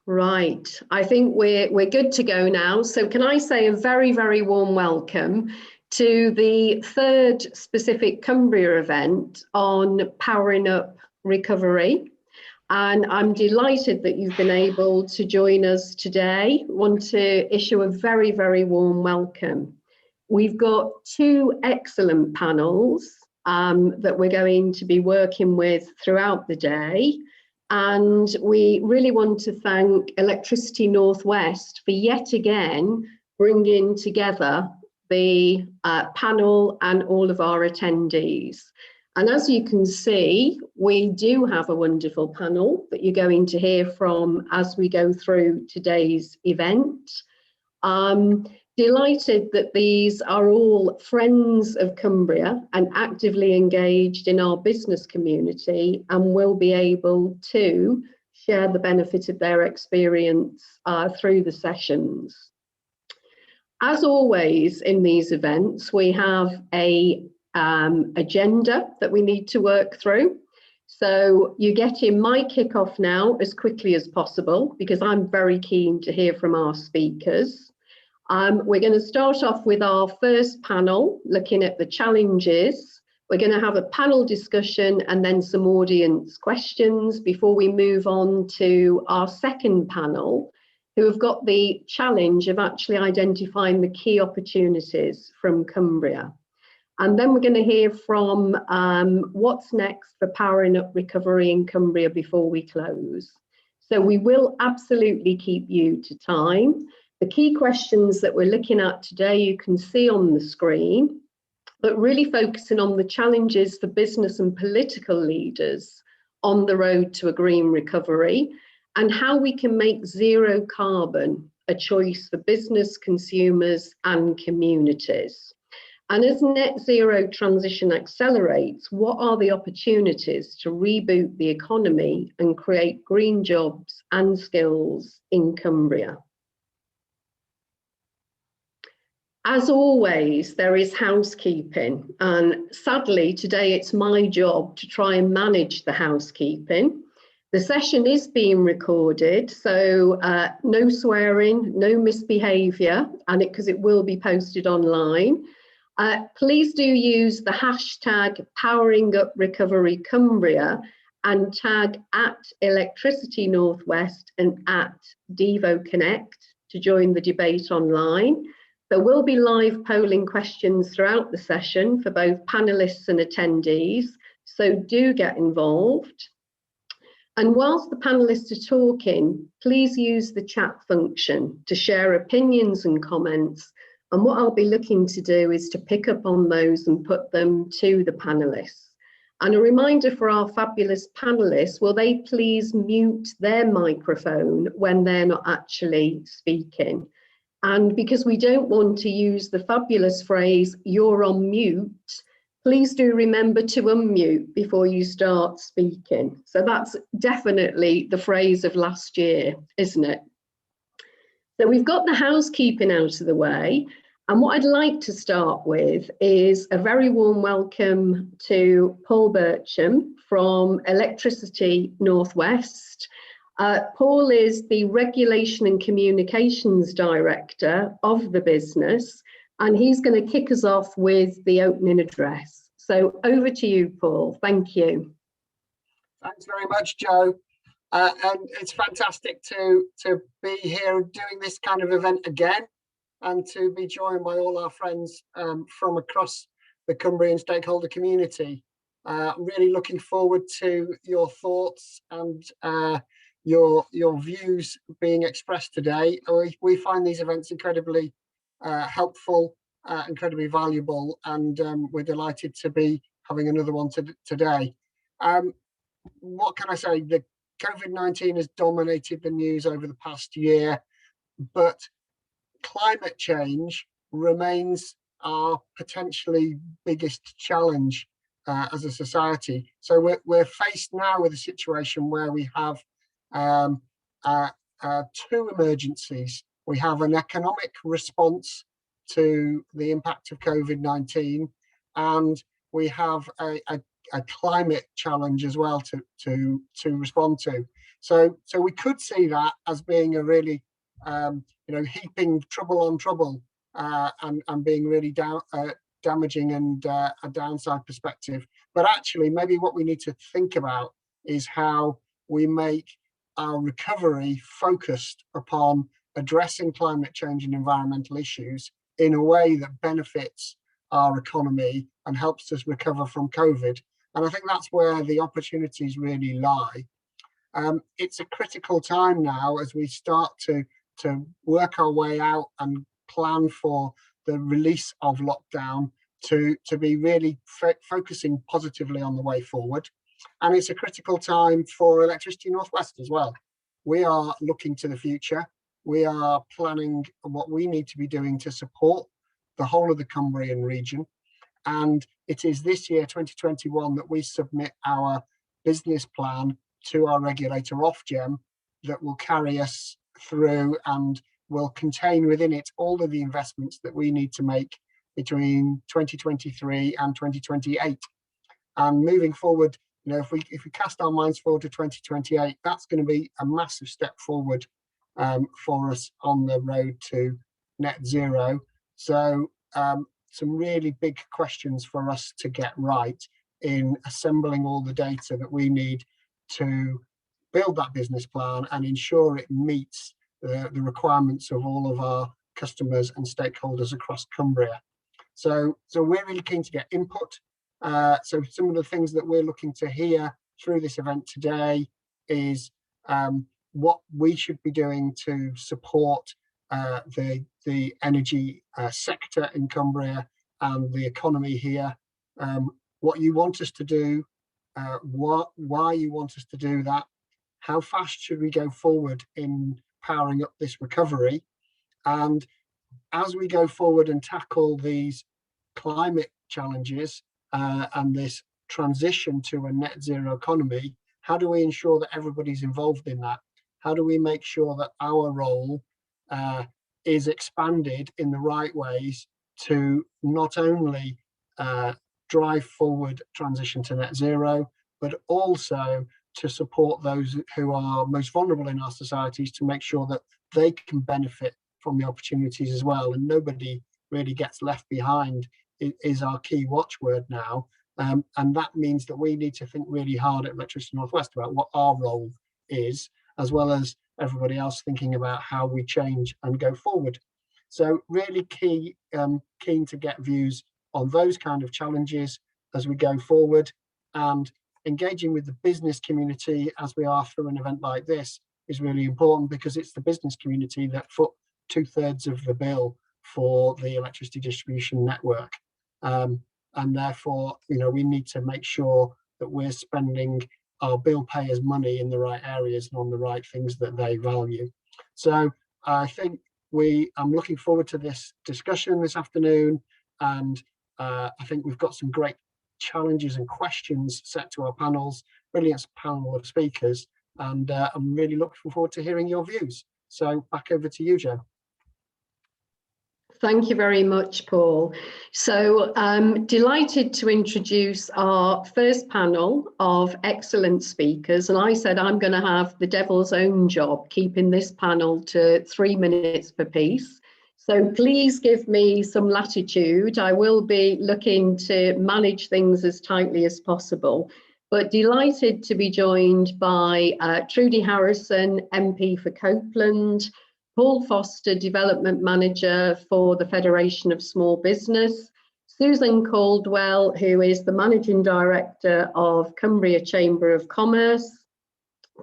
Right, I think we're good to go now. So can I say a very, very warm welcome to the third specific Cumbria event on powering up recovery. And I'm delighted that you've been able to join us today. I want to issue a very, very warm welcome. We've got two excellent panels that we're going to be working with throughout the day. And we really want to thank Electricity Northwest for yet again bringing together the panel and all of our attendees. And as you can see, we do have a wonderful panel that you're going to hear from as we go through today's event. Delighted that these are all friends of Cumbria and actively engaged in our business community and will be able to share the benefit of their experience through the sessions. As always in these events, we have a agenda that we need to work through. So you're getting my kickoff now as quickly as possible because I'm very keen to hear from our speakers. We're going to start off with our first panel, looking at the challenges. We're going to have a panel discussion and then some audience questions before we move on to our second panel, who have got the challenge of actually identifying the key opportunities from Cumbria. And then we're going to hear from what's next for powering up recovery in Cumbria before we close. So we will absolutely keep you to time. The key questions that we're looking at today, you can see on the screen, but really focusing on the challenges for business and political leaders on the road to a green recovery and how we can make zero carbon a choice for business, consumers and communities. And as net zero transition accelerates, what are the opportunities to reboot the economy and create green jobs and skills in Cumbria? As always, there is housekeeping, and sadly today it's my job to try and manage the housekeeping. The session is being recorded, so no swearing, no misbehaviour, and because it will be posted online. Please do use the hashtag #PoweringUpRecoveryCumbria and tag @Electricity Northwest and @DevoConnect to join the debate online. There will be live polling questions throughout the session for both panelists and attendees, so do get involved. And whilst the panelists are talking, please use the chat function to share opinions and comments. And what I'll be looking to do is to pick up on those and put them to the panelists. And a reminder for our fabulous panelists, will they please mute their microphone when they're not actually speaking? And because we don't want to use the fabulous phrase, "you're on mute," please do remember to unmute before you start speaking. So that's definitely the phrase of last year, isn't it? So we've got the housekeeping out of the way. And what I'd like to start with is a very warm welcome to Paul Bircham from Electricity Northwest. Paul is the Regulation and Communications Director of the business, and he's going to kick us off with the opening address. So over to you, Paul. Thank you. Thanks very much, Jo. And it's fantastic to be here doing this kind of event again and to be joined by all our friends from across the Cumbrian stakeholder community. I'm really looking forward to your thoughts and your views being expressed today. We find these events incredibly helpful, incredibly valuable, and we're delighted to be having another one today. What can I say? The COVID-19 has dominated the news over the past year, but climate change remains our potentially biggest challenge as a society. So we're faced now with a situation where we have two emergencies. We have an economic response to the impact of COVID-19, and we have a climate challenge as well to respond to. So we could see that as being a really, heaping trouble on trouble and being really damaging and a downside perspective. But actually, maybe what we need to think about is how we make our recovery focused upon addressing climate change and environmental issues in a way that benefits our economy and helps us recover from COVID. And I think that's where the opportunities really lie. It's a critical time now as we start to work our way out and plan for the release of lockdown to be really focusing positively on the way forward. And it's a critical time for Electricity North West as well. We are looking to the future. We are planning what we need to be doing to support the whole of the Cumbrian region. And it is this year, 2021, that we submit our business plan to our regulator Ofgem that will carry us through and will contain within it all of the investments that we need to make between 2023 and 2028. And moving forward, if we cast our minds forward to 2028, that's going to be a massive step forward for us on the road to net zero. So some really big questions for us to get right in assembling all the data that we need to build that business plan and ensure it meets the requirements of all of our customers and stakeholders across Cumbria. So we're really keen to get input. So some of the things that we're looking to hear through this event today is what we should be doing to support the energy sector in Cumbria and the economy here, what you want us to do, why you want us to do that, how fast should we go forward in powering up this recovery, and as we go forward and tackle these climate challenges and this transition to a net zero economy, how do we ensure that everybody's involved in that? How do we make sure that our role is expanded in the right ways to not only drive forward transition to net zero, but also to support those who are most vulnerable in our societies to make sure that they can benefit from the opportunities as well, and nobody really gets left behind is our key watchword now. And that means that we need to think really hard at Electricity North West about what our role is, as well as everybody else thinking about how we change and go forward. So really keen to get views on those kind of challenges as we go forward, and engaging with the business community as we are through an event like this is really important, because it's the business community that foot 2/3 of the bill for the electricity distribution network. And therefore, we need to make sure that we're spending our bill payers' money in the right areas and on the right things that they value. So I think I'm looking forward to this discussion this afternoon, and I think we've got some great challenges and questions set to our panels, brilliant panel of speakers, and I'm really looking forward to hearing your views. So back over to you, Jo. Thank you very much, Paul. So I'm delighted to introduce our first panel of excellent speakers. And I said I'm going to have the devil's own job, keeping this panel to 3 minutes per piece. So please give me some latitude. I will be looking to manage things as tightly as possible. But delighted to be joined by Trudy Harston, MP for Copeland, Paul Foster, Development Manager for the Federation of Small Business, Suzanne Caldwell, who is the Managing Director of Cumbria Chamber of Commerce,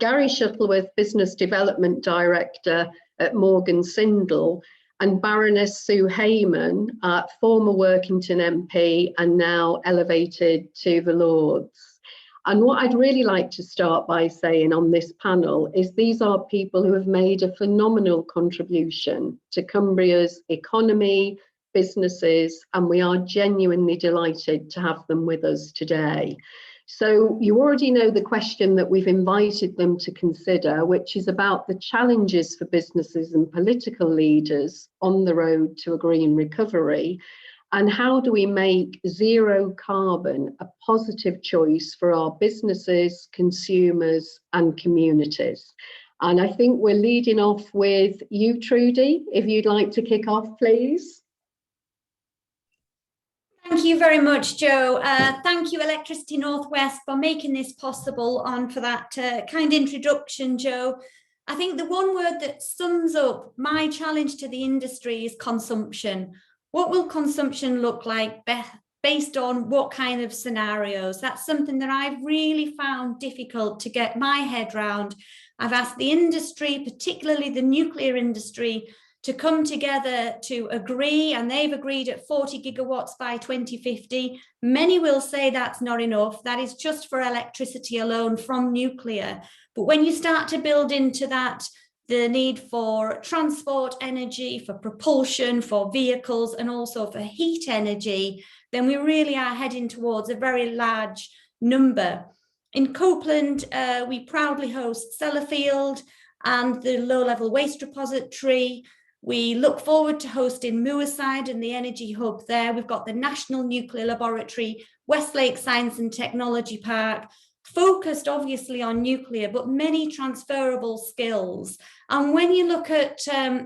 Gary Shuttleworth, Business Development Director at Morgan Sindall, and Baroness Sue Hayman, former Workington MP and now elevated to the Lords. And what I'd really like to start by saying on this panel is these are people who have made a phenomenal contribution to Cumbria's economy, businesses, and we are genuinely delighted to have them with us today. So you already know the question that we've invited them to consider, which is about the challenges for businesses and political leaders on the road to a green recovery. And how do we make zero carbon a positive choice for our businesses, consumers and communities? And I think we're leading off with you, Trudy, if you'd like to kick off, please. Thank you very much, Jo. Thank you, Electricity Northwest, for making this possible, and for that kind introduction, Jo. I think the one word that sums up my challenge to the industry is consumption. What will consumption look like based on what kind of scenarios? That's something that I've really found difficult to get my head round. I've asked the industry, particularly the nuclear industry, to come together to agree, and they've agreed at 40 gigawatts by 2050. Many will say that's not enough. That is just for electricity alone from nuclear. But when you start to build into that the need for transport energy, for propulsion, for vehicles, and also for heat energy, then we really are heading towards a very large number. In Copeland, we proudly host Sellafield and the low-level waste repository. We look forward to hosting Moorside and the energy hub there. We've got the National Nuclear Laboratory, Westlake Science and Technology Park, focused obviously on nuclear, but many transferable skills. And when you look at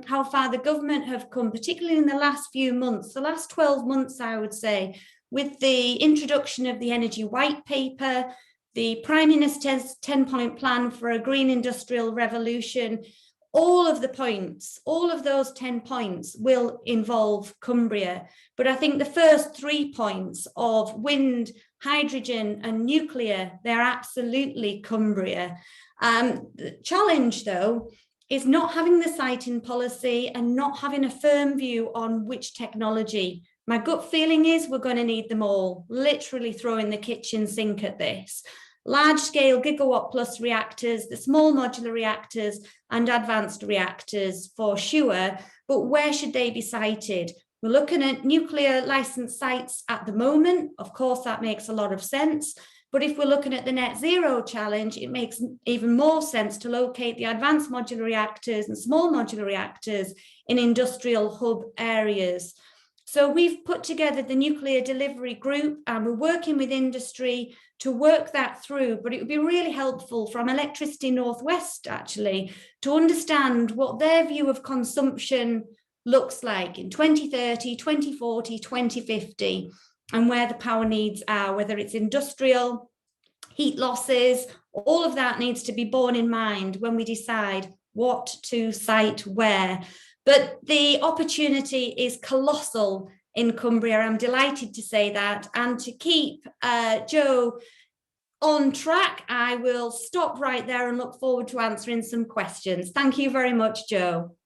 how far the government have come, particularly in the last few months, the last 12 months, I would say, with the introduction of the Energy White Paper, the Prime Minister's 10-point plan for a green industrial revolution, all of the points, all of those 10 points will involve Cumbria. But I think the first 3 points of wind, hydrogen and nuclear, they're absolutely Cumbria. The challenge, though, is not having the siting policy and not having a firm view on which technology. My gut feeling is we're going to need them all, literally throwing the kitchen sink at this. Large-scale gigawatt-plus reactors, the small modular reactors and advanced reactors for sure, but where should they be sited? We're looking at nuclear licensed sites at the moment. Of course, that makes a lot of sense. But if we're looking at the net zero challenge, it makes even more sense to locate the advanced modular reactors and small modular reactors in industrial hub areas. So we've put together the nuclear delivery group and we're working with industry to work that through, but it would be really helpful from Electricity Northwest actually to understand what their view of consumption looks like in 2030, 2040, 2050, and where the power needs are, whether it's industrial, heat losses, all of that needs to be borne in mind when we decide what to site where. But the opportunity is colossal in Cumbria. I'm delighted to say that. And to keep Jo on track, I will stop right there and look forward to answering some questions. Thank you very much, Jo.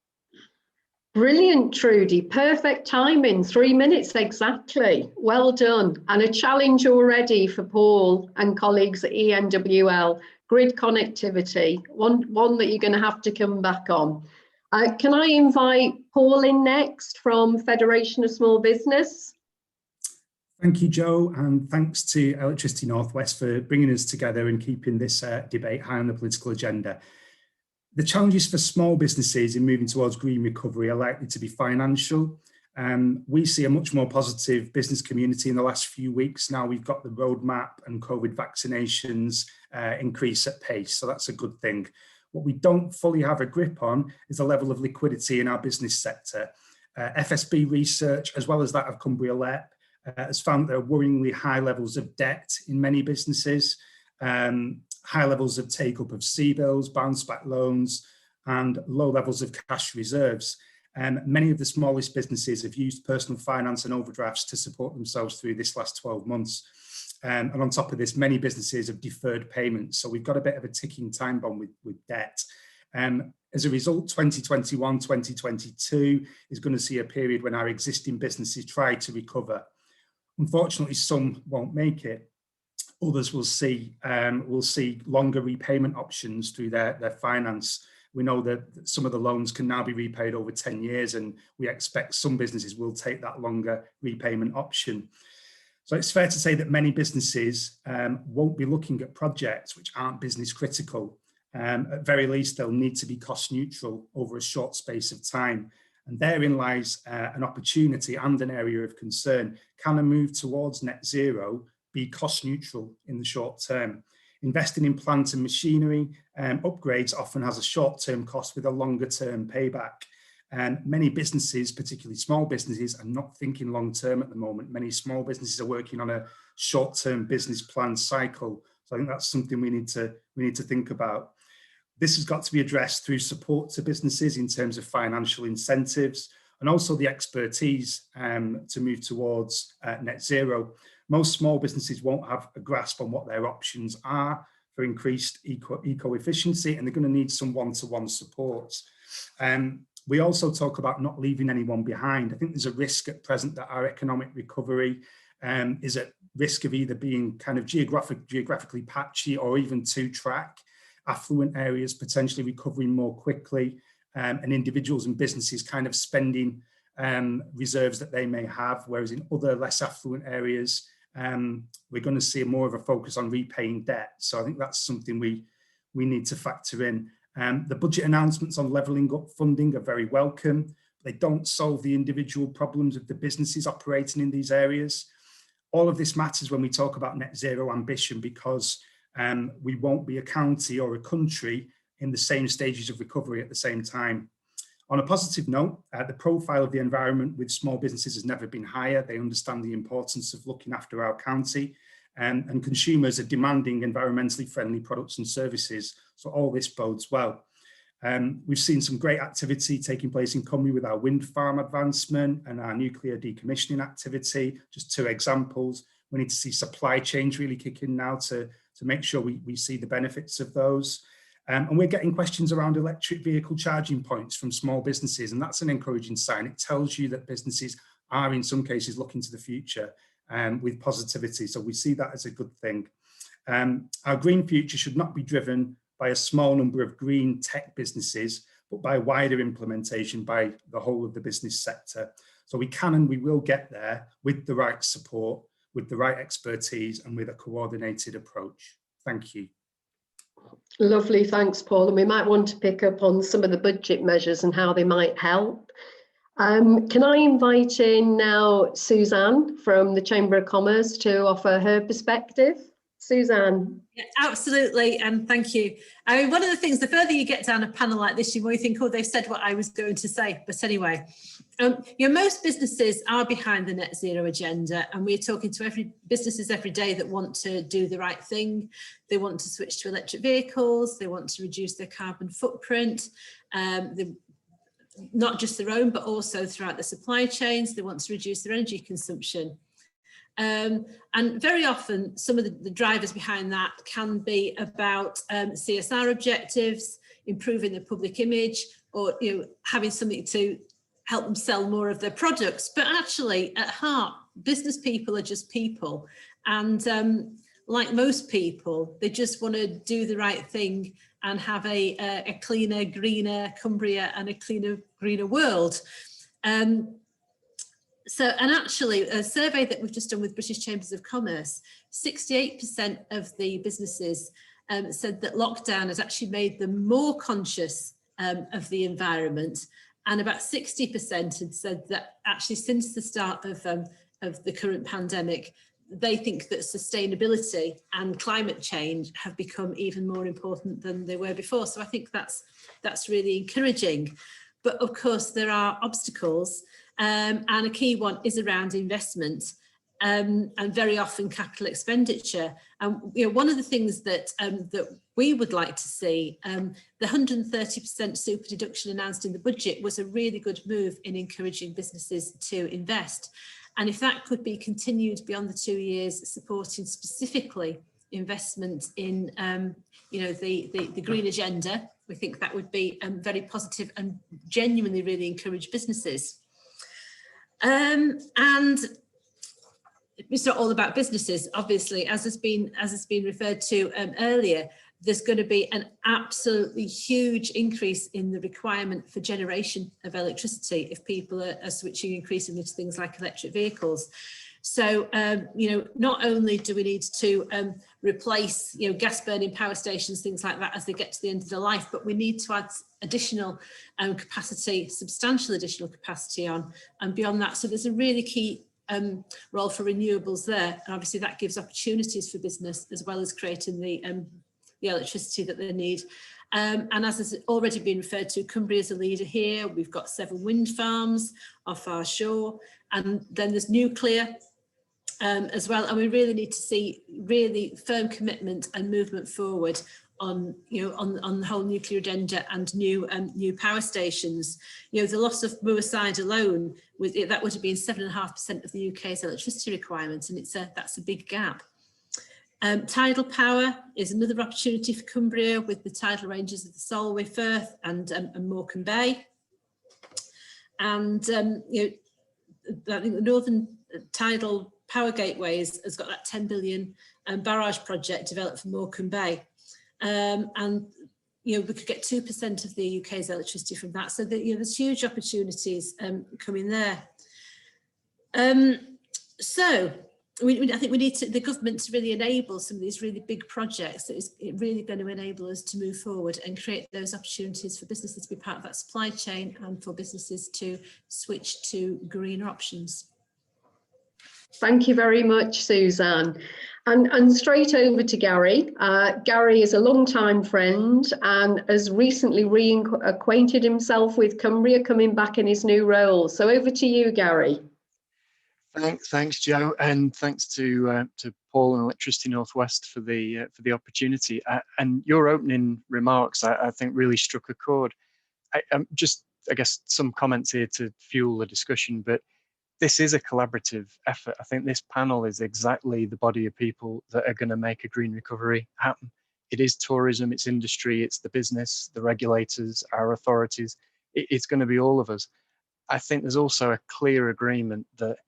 Brilliant, Trudy. Perfect timing, 3 minutes exactly. Well done. And a challenge already for Paul and colleagues at ENWL, grid connectivity, one that you're going to have to come back on. Can I invite Paul in next from Federation of Small Business? Thank you, Jo, and thanks to Electricity Northwest for bringing us together and keeping this debate high on the political agenda. The challenges for small businesses in moving towards green recovery are likely to be financial. We see a much more positive business community in the last few weeks. Now we've got the roadmap and COVID vaccinations increase at pace, so that's a good thing. What we don't fully have a grip on is the level of liquidity in our business sector. FSB research, as well as that of Cumbria Jo Lappin, has found there are worryingly high levels of debt in many businesses, high levels of take-up of C-bills, bounce-back loans, and low levels of cash reserves. Many of the smallest businesses have used personal finance and overdrafts to support themselves through this last 12 months. And on top of this, many businesses have deferred payments. So we've got a bit of a ticking time bomb with debt. As a result, 2021, 2022 is going to see a period when our existing businesses try to recover. Unfortunately, some won't make it. Others will see longer repayment options through their finance. We know that some of the loans can now be repaid over 10 years, and we expect some businesses will take that longer repayment option. So it's fair to say that many businesses won't be looking at projects which aren't business critical. At very least, they'll need to be cost neutral over a short space of time. And therein lies an opportunity and an area of concern. Can a move towards net zero be cost neutral in the short term? Investing in plant and machinery upgrades often has a short-term cost with a longer-term payback. And many businesses, particularly small businesses, are not thinking long-term at the moment. Many small businesses are working on a short-term business plan cycle. So I think that's something we need to think about. This has got to be addressed through support to businesses in terms of financial incentives and also the expertise to move towards net zero. Most small businesses won't have a grasp on what their options are for increased eco-efficiency, and they're going to need some one-to-one support. We also talk about not leaving anyone behind. I think there's a risk at present that our economic recovery is at risk of either being kind of geographically patchy or even two-track. Affluent areas potentially recovering more quickly, and individuals and businesses kind of spending reserves that they may have, whereas in other less affluent areas, we're going to see more of a focus on repaying debt. So I think that's something we need to factor in. The budget announcements on levelling up funding are very welcome. They don't solve the individual problems of the businesses operating in these areas. All of this matters when we talk about net zero ambition, because we won't be a county or a country in the same stages of recovery at the same time. On a positive note, the profile of the environment with small businesses has never been higher. They understand the importance of looking after our county, and consumers are demanding environmentally friendly products and services. So all this bodes well. We've seen some great activity taking place in Cumbria with our wind farm advancement and our nuclear decommissioning activity, just two examples. We need to see supply chains really kick in now to make sure we see the benefits of those. And we're getting questions around electric vehicle charging points from small businesses, and that's an encouraging sign. It tells you that businesses are in some cases looking to the future with positivity. So we see that as a good thing. Our green future should not be driven by a small number of green tech businesses, but by wider implementation by the whole of the business sector. So we can and we will get there with the right support, with the right expertise, and with a coordinated approach. Thank you. Lovely, thanks, Paul. And we might want to pick up on some of the budget measures and how they might help. Can I invite in now Suzanne from the Chamber of Commerce to offer her perspective? Suzanne. Yeah, absolutely, and thank you. I mean, one of the things, the further you get down a panel like this, you might think, oh, they've said what I was going to say. But anyway, most businesses are behind the net zero agenda, and we're talking to businesses every day that want to do the right thing. They want to switch to electric vehicles. They want to reduce their carbon footprint. Not just their own, but also throughout the supply chains. They want to reduce their energy consumption. And very often some of the drivers behind that can be about CSR objectives, improving their public image, or having something to help them sell more of their products. But actually, at heart, business people are just people, and like most people, they just want to do the right thing and have a cleaner, greener Cumbria and a cleaner, greener world. And actually, a survey that we've just done with British Chambers of Commerce, 68% of the businesses said that lockdown has actually made them more conscious of the environment, and about 60% had said that actually since the start of the current pandemic, they think that sustainability and climate change have become even more important than they were before. So I think that's really encouraging. But of course, there are obstacles. And a key one is around investment, and very often capital expenditure. And one of the things that we would like to see, the 130% super deduction announced in the budget was a really good move in encouraging businesses to invest. And if that could be continued beyond the 2 years, supporting specifically investment in the green agenda, we think that would be very positive and genuinely really encourage businesses. And it's not all about businesses, obviously, as has been referred to earlier. There's going to be an absolutely huge increase in the requirement for generation of electricity if people are switching increasingly to things like electric vehicles. So, you know, not only do we need to replace, you know, gas burning power stations, things like that as they get to the end of their life, but we need to add additional capacity, substantial additional capacity on, and beyond that. So there's a really key role for renewables there, and obviously that gives opportunities for business as well as creating the electricity that they need. And as has already been referred to, Cumbria is a leader here. We've got 7 wind farms off our shore, and then there's nuclear as well. And we really need to see really firm commitment and movement forward on, you know, on the whole nuclear agenda and new power stations. You know, the loss of Moorside alone, that would have been 7.5% of the UK's electricity requirements, and that's a big gap. Tidal Power is another opportunity for Cumbria with the tidal ranges of the Solway Firth and Morecambe Bay. And you know, I think the Northern Tidal Power Gateways has got that 10 billion barrage project developed for Morecambe Bay. And you know, we could get 2% of the UK's electricity from that. So that, you know, there's huge opportunities coming there. So I think we need the government to really enable some of these really big projects that is really going to enable us to move forward and create those opportunities for businesses to be part of that supply chain and for businesses to switch to greener options. Thank you very much, Suzanne. And straight over to Gary. Gary is a long-time friend and has recently reacquainted himself with Cumbria, coming back in his new role. So over to you, Gary. Thanks, Jo, and thanks to Paul and Electricity Northwest for the opportunity. And your opening remarks, I think, really struck a chord. I guess some comments here to fuel the discussion, but this is a collaborative effort. I think this panel is exactly the body of people that are going to make a green recovery happen. It is tourism, it's industry, it's the business, the regulators, our authorities. It's going to be all of us. I think there's also a clear agreement that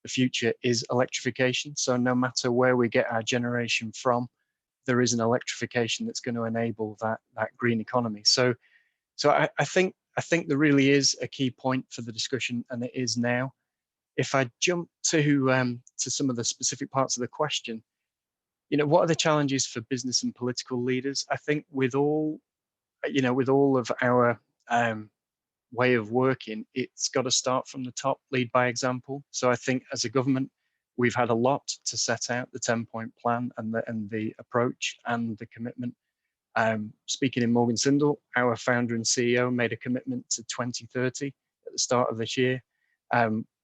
the future is electrification. So no matter where we get our generation from, there is an electrification that's going to enable that green economy. So I think there really is a key point for the discussion, and it is now. If I jump to some of the specific parts of the question, you know, what are the challenges for business and political leaders? I think with all of our way of working, it's got to start from the top, lead by example. So I think as a government, we've had a lot to set out the 10-point plan and the approach and the commitment. Speaking in Morgan Sindall, our founder and CEO made a commitment to 2030 at the start of this year.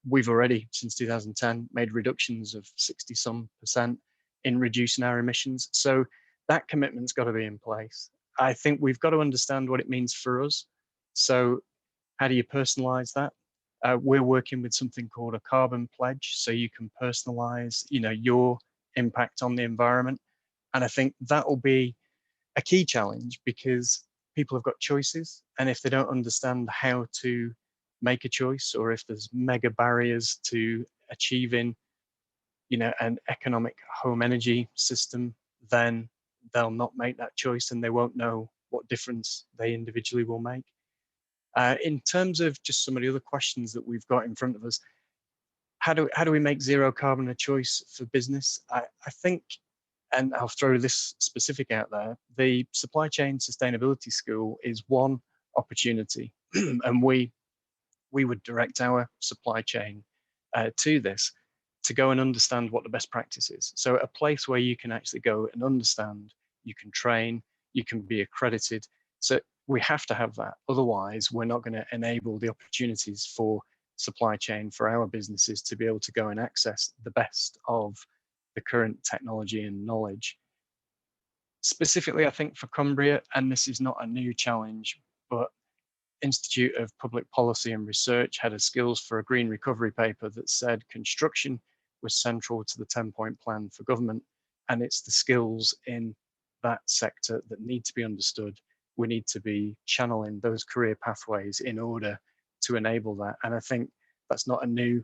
We've already, since 2010, made reductions of 60-some% in reducing our emissions. So that commitment's got to be in place. I think we've got to understand what it means for us. So how do you personalize that? We're working with something called a carbon pledge, so you can personalize, you know, your impact on the environment. And I think that will be a key challenge because people have got choices, and if they don't understand how to make a choice, or if there's mega barriers to achieving, you know, an economic home energy system, then they'll not make that choice and they won't know what difference they individually will make. In terms of just some of the other questions that we've got in front of us, how do we make zero carbon a choice for business? I think, and I'll throw this specific out there, the Supply Chain Sustainability School is one opportunity, and we would direct our supply chain to this, to go and understand what the best practice is. So a place where you can actually go and understand, you can train, you can be accredited. So we have to have that. Otherwise, we're not going to enable the opportunities for supply chain, for our businesses to be able to go and access the best of the current technology and knowledge. Specifically, I think for Cumbria, and this is not a new challenge, but Institute of Public Policy and Research had a skills for a green recovery paper that said construction was central to the 10-point plan for government, and it's the skills in that sector that need to be understood. We need to be channeling those career pathways in order to enable that, and I think that's not a new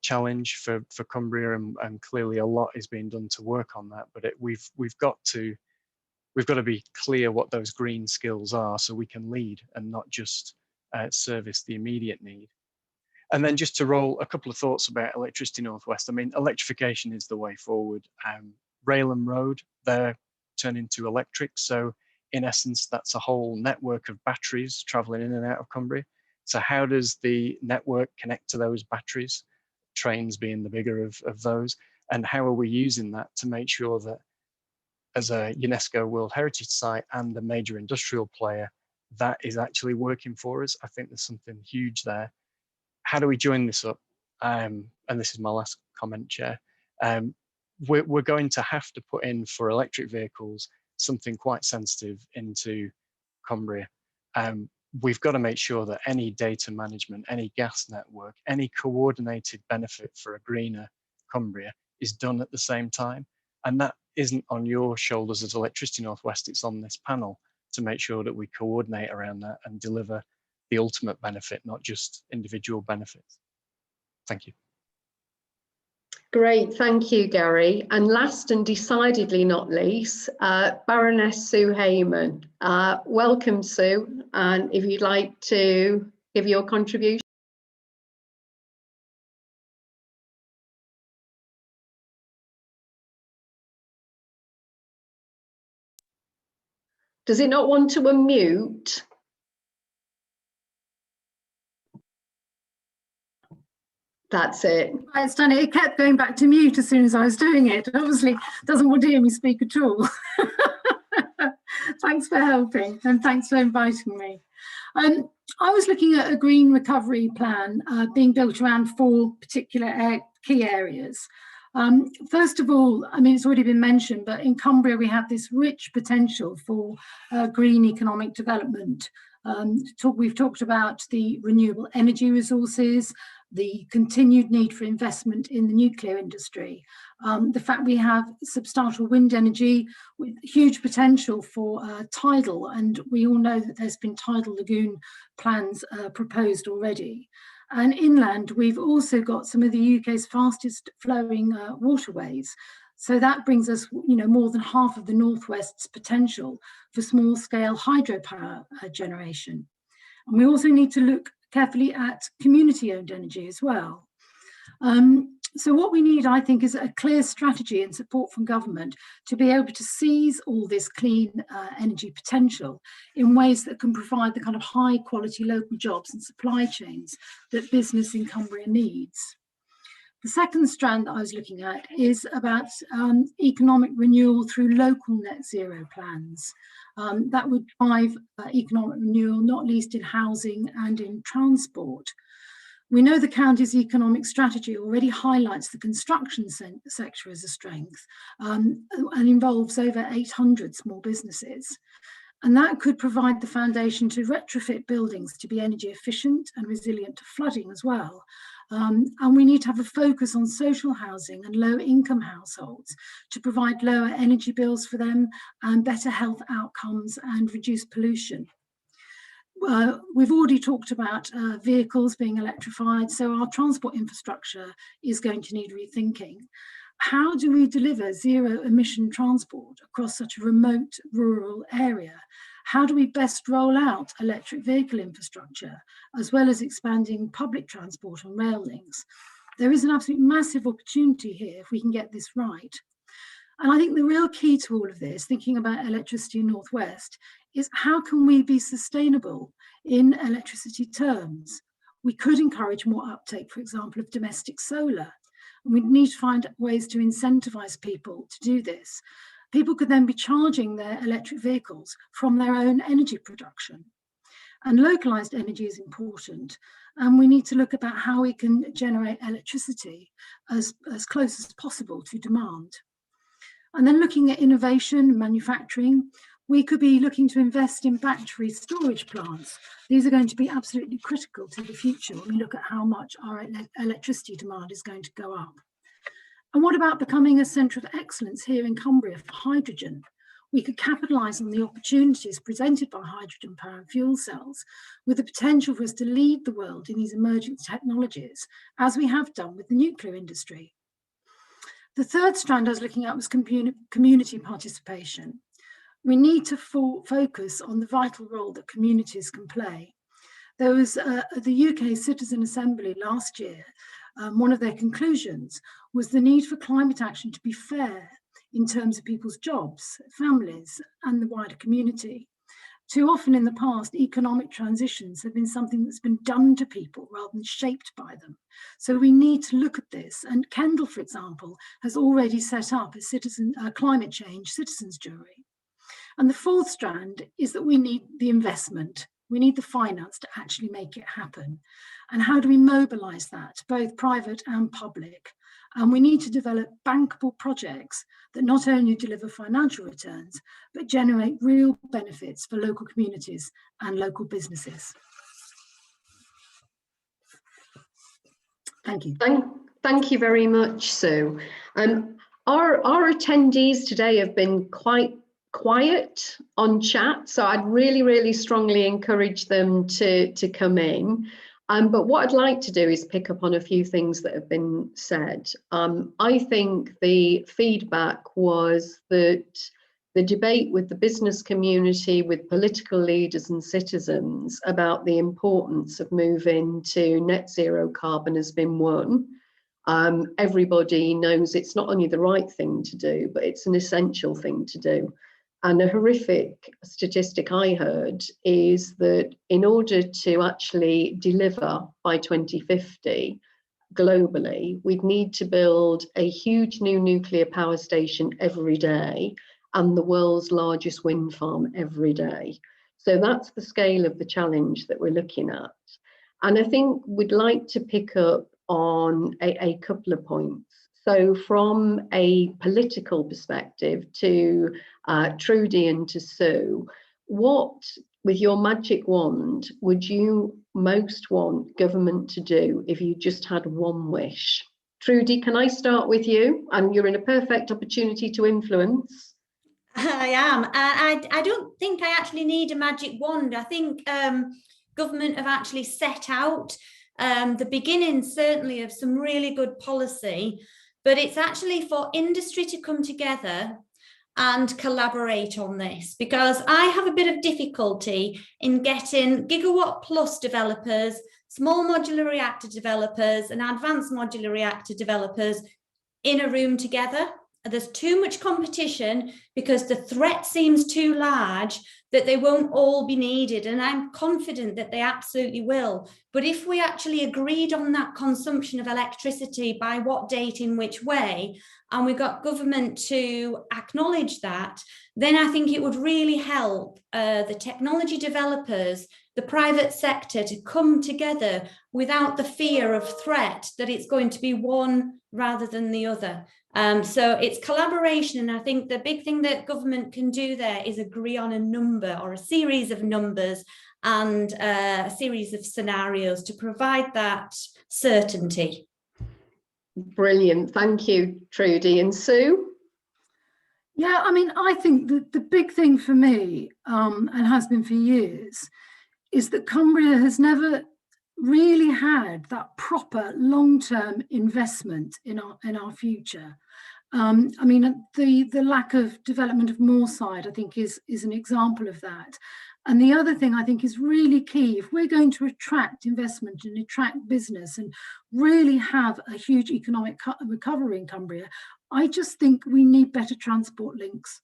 challenge for Cumbria, and clearly a lot is being done to work on that, but we've got to be clear what those green skills are so we can lead and not just service the immediate need. And then just to roll a couple of thoughts about Electricity North West. I mean, electrification is the way forward. Rail and road, they're turning to electric. So in essence, that's a whole network of batteries traveling in and out of Cumbria. So how does the network connect to those batteries? Trains being the bigger of those. And how are we using that to make sure that as a UNESCO World Heritage Site and a major industrial player, that is actually working for us? I think there's something huge there. How do we join this up? And this is my last comment, Chair. We're going to have to put in for electric vehicles something quite sensitive into Cumbria. We've got to make sure that any data management, any gas network, any coordinated benefit for a greener Cumbria is done at the same time. And that isn't on your shoulders as Electricity North West, it's on this panel to make sure that we coordinate around that and deliver the ultimate benefit, not just individual benefits. Thank you. Great, thank you, Gary. And last and decidedly not least, Baroness Sue Hayman. Welcome, Sue, and if you'd like to give your contribution. Does it not want to unmute? That's it. It's done it. It kept going back to mute as soon as I was doing it. It obviously doesn't want to hear me speak at all. Thanks for helping and thanks for inviting me. I was looking at a green recovery plan being built around 4 particular key areas. First of all, I mean, it's already been mentioned, but in Cumbria we have this rich potential for green economic development. We've talked about the renewable energy resources, the continued need for investment in the nuclear industry, the fact we have substantial wind energy with huge potential for tidal, and we all know that there's been tidal lagoon plans proposed already. And inland, we've also got some of the UK's fastest flowing waterways. So that brings us, you know, more than half of the Northwest's potential for small scale hydropower generation. And we also need to look carefully at community owned energy as well. So what we need, I think, is a clear strategy and support from government to be able to seize all this clean energy potential in ways that can provide the kind of high quality local jobs and supply chains that business in Cumbria needs. The second strand that I was looking at is about economic renewal through local net zero plans. That would drive economic renewal, not least in housing and in transport. We know the county's economic strategy already highlights the construction sector as a strength and involves over 800 small businesses. And that could provide the foundation to retrofit buildings to be energy efficient and resilient to flooding as well. And we need to have a focus on social housing and low income households to provide lower energy bills for them and better health outcomes and reduce pollution. We've already talked about vehicles being electrified, so our transport infrastructure is going to need rethinking. How do we deliver zero emission transport across such a remote rural area? How do we best roll out electric vehicle infrastructure, as well as expanding public transport and rail links? There is an absolute massive opportunity here if we can get this right. And I think the real key to all of this, thinking about Electricity North West, is how can we be sustainable in electricity terms? We could encourage more uptake, for example, of domestic solar. And we need to find ways to incentivize people to do this. People could then be charging their electric vehicles from their own energy production. And localized energy is important. And we need to look about how we can generate electricity as close as possible to demand. And then looking at innovation, manufacturing, we could be looking to invest in battery storage plants. These are going to be absolutely critical to the future when we look at how much our electricity demand is going to go up. And what about becoming a centre of excellence here in Cumbria for hydrogen? We could capitalise on the opportunities presented by hydrogen power and fuel cells, with the potential for us to lead the world in these emerging technologies, as we have done with the nuclear industry. The third strand I was looking at was community participation. We need to focus on the vital role that communities can play. There was the UK Citizen Assembly last year. One of their conclusions was the need for climate action to be fair in terms of people's jobs, families, and the wider community. Too often in the past, economic transitions have been something that's been done to people rather than shaped by them. So we need to look at this. And Kendal, for example, has already set up a climate change citizens jury. And the fourth strand is that we need the investment. We need the finance to actually make it happen. And how do we mobilise that, both private and public? And we need to develop bankable projects that not only deliver financial returns, but generate real benefits for local communities and local businesses. Thank you. Thank you very much, Sue. Our attendees today have been quite quiet on chat, so I'd really strongly encourage them to come in. But what I'd like to do is pick up on a few things that have been said. I think the feedback was that the debate with the business community, with political leaders and citizens about the importance of moving to net zero carbon has been won. Everybody knows it's not only the right thing to do, but it's an essential thing to do. And a horrific statistic I heard is that in order to actually deliver by 2050 globally, we'd need to build a huge new nuclear power station every day and the world's largest wind farm every day. So that's the scale of the challenge that we're looking at. And I think we'd like to pick up on a couple of points. So from a political perspective to Trudy and to Sue, what, with your magic wand, would you most want government to do if you just had one wish? Trudy, can I start with you? And you're in a perfect opportunity to influence. I am. I don't think I actually need a magic wand. I think government have actually set out the beginning, certainly, of some really good policy. But it's actually for industry to come together and collaborate on this, because I have a bit of difficulty in getting gigawatt plus developers, small modular reactor developers and advanced modular reactor developers in a room together. There's too much competition because the threat seems too large that they won't all be needed. And I'm confident that they absolutely will. But if we actually agreed on that consumption of electricity by what date, in which way, and we got government to acknowledge that, then I think it would really help the technology developers, the private sector to come together without the fear of threat that it's going to be one rather than the other. So it's collaboration, and I think the big thing that government can do there is agree on a number or a series of numbers and a series of scenarios to provide that certainty. Brilliant, thank you, Trudy. And Sue? Yeah, I mean, I think that the big thing for me, and has been for years, is that Cumbria has never really had that proper long-term investment in our future. I mean, the lack of development of Moorside, I think, is an example of that. And the other thing I think is really key, if we're going to attract investment and attract business and really have a huge economic recovery in Cumbria, I just think we need better transport links.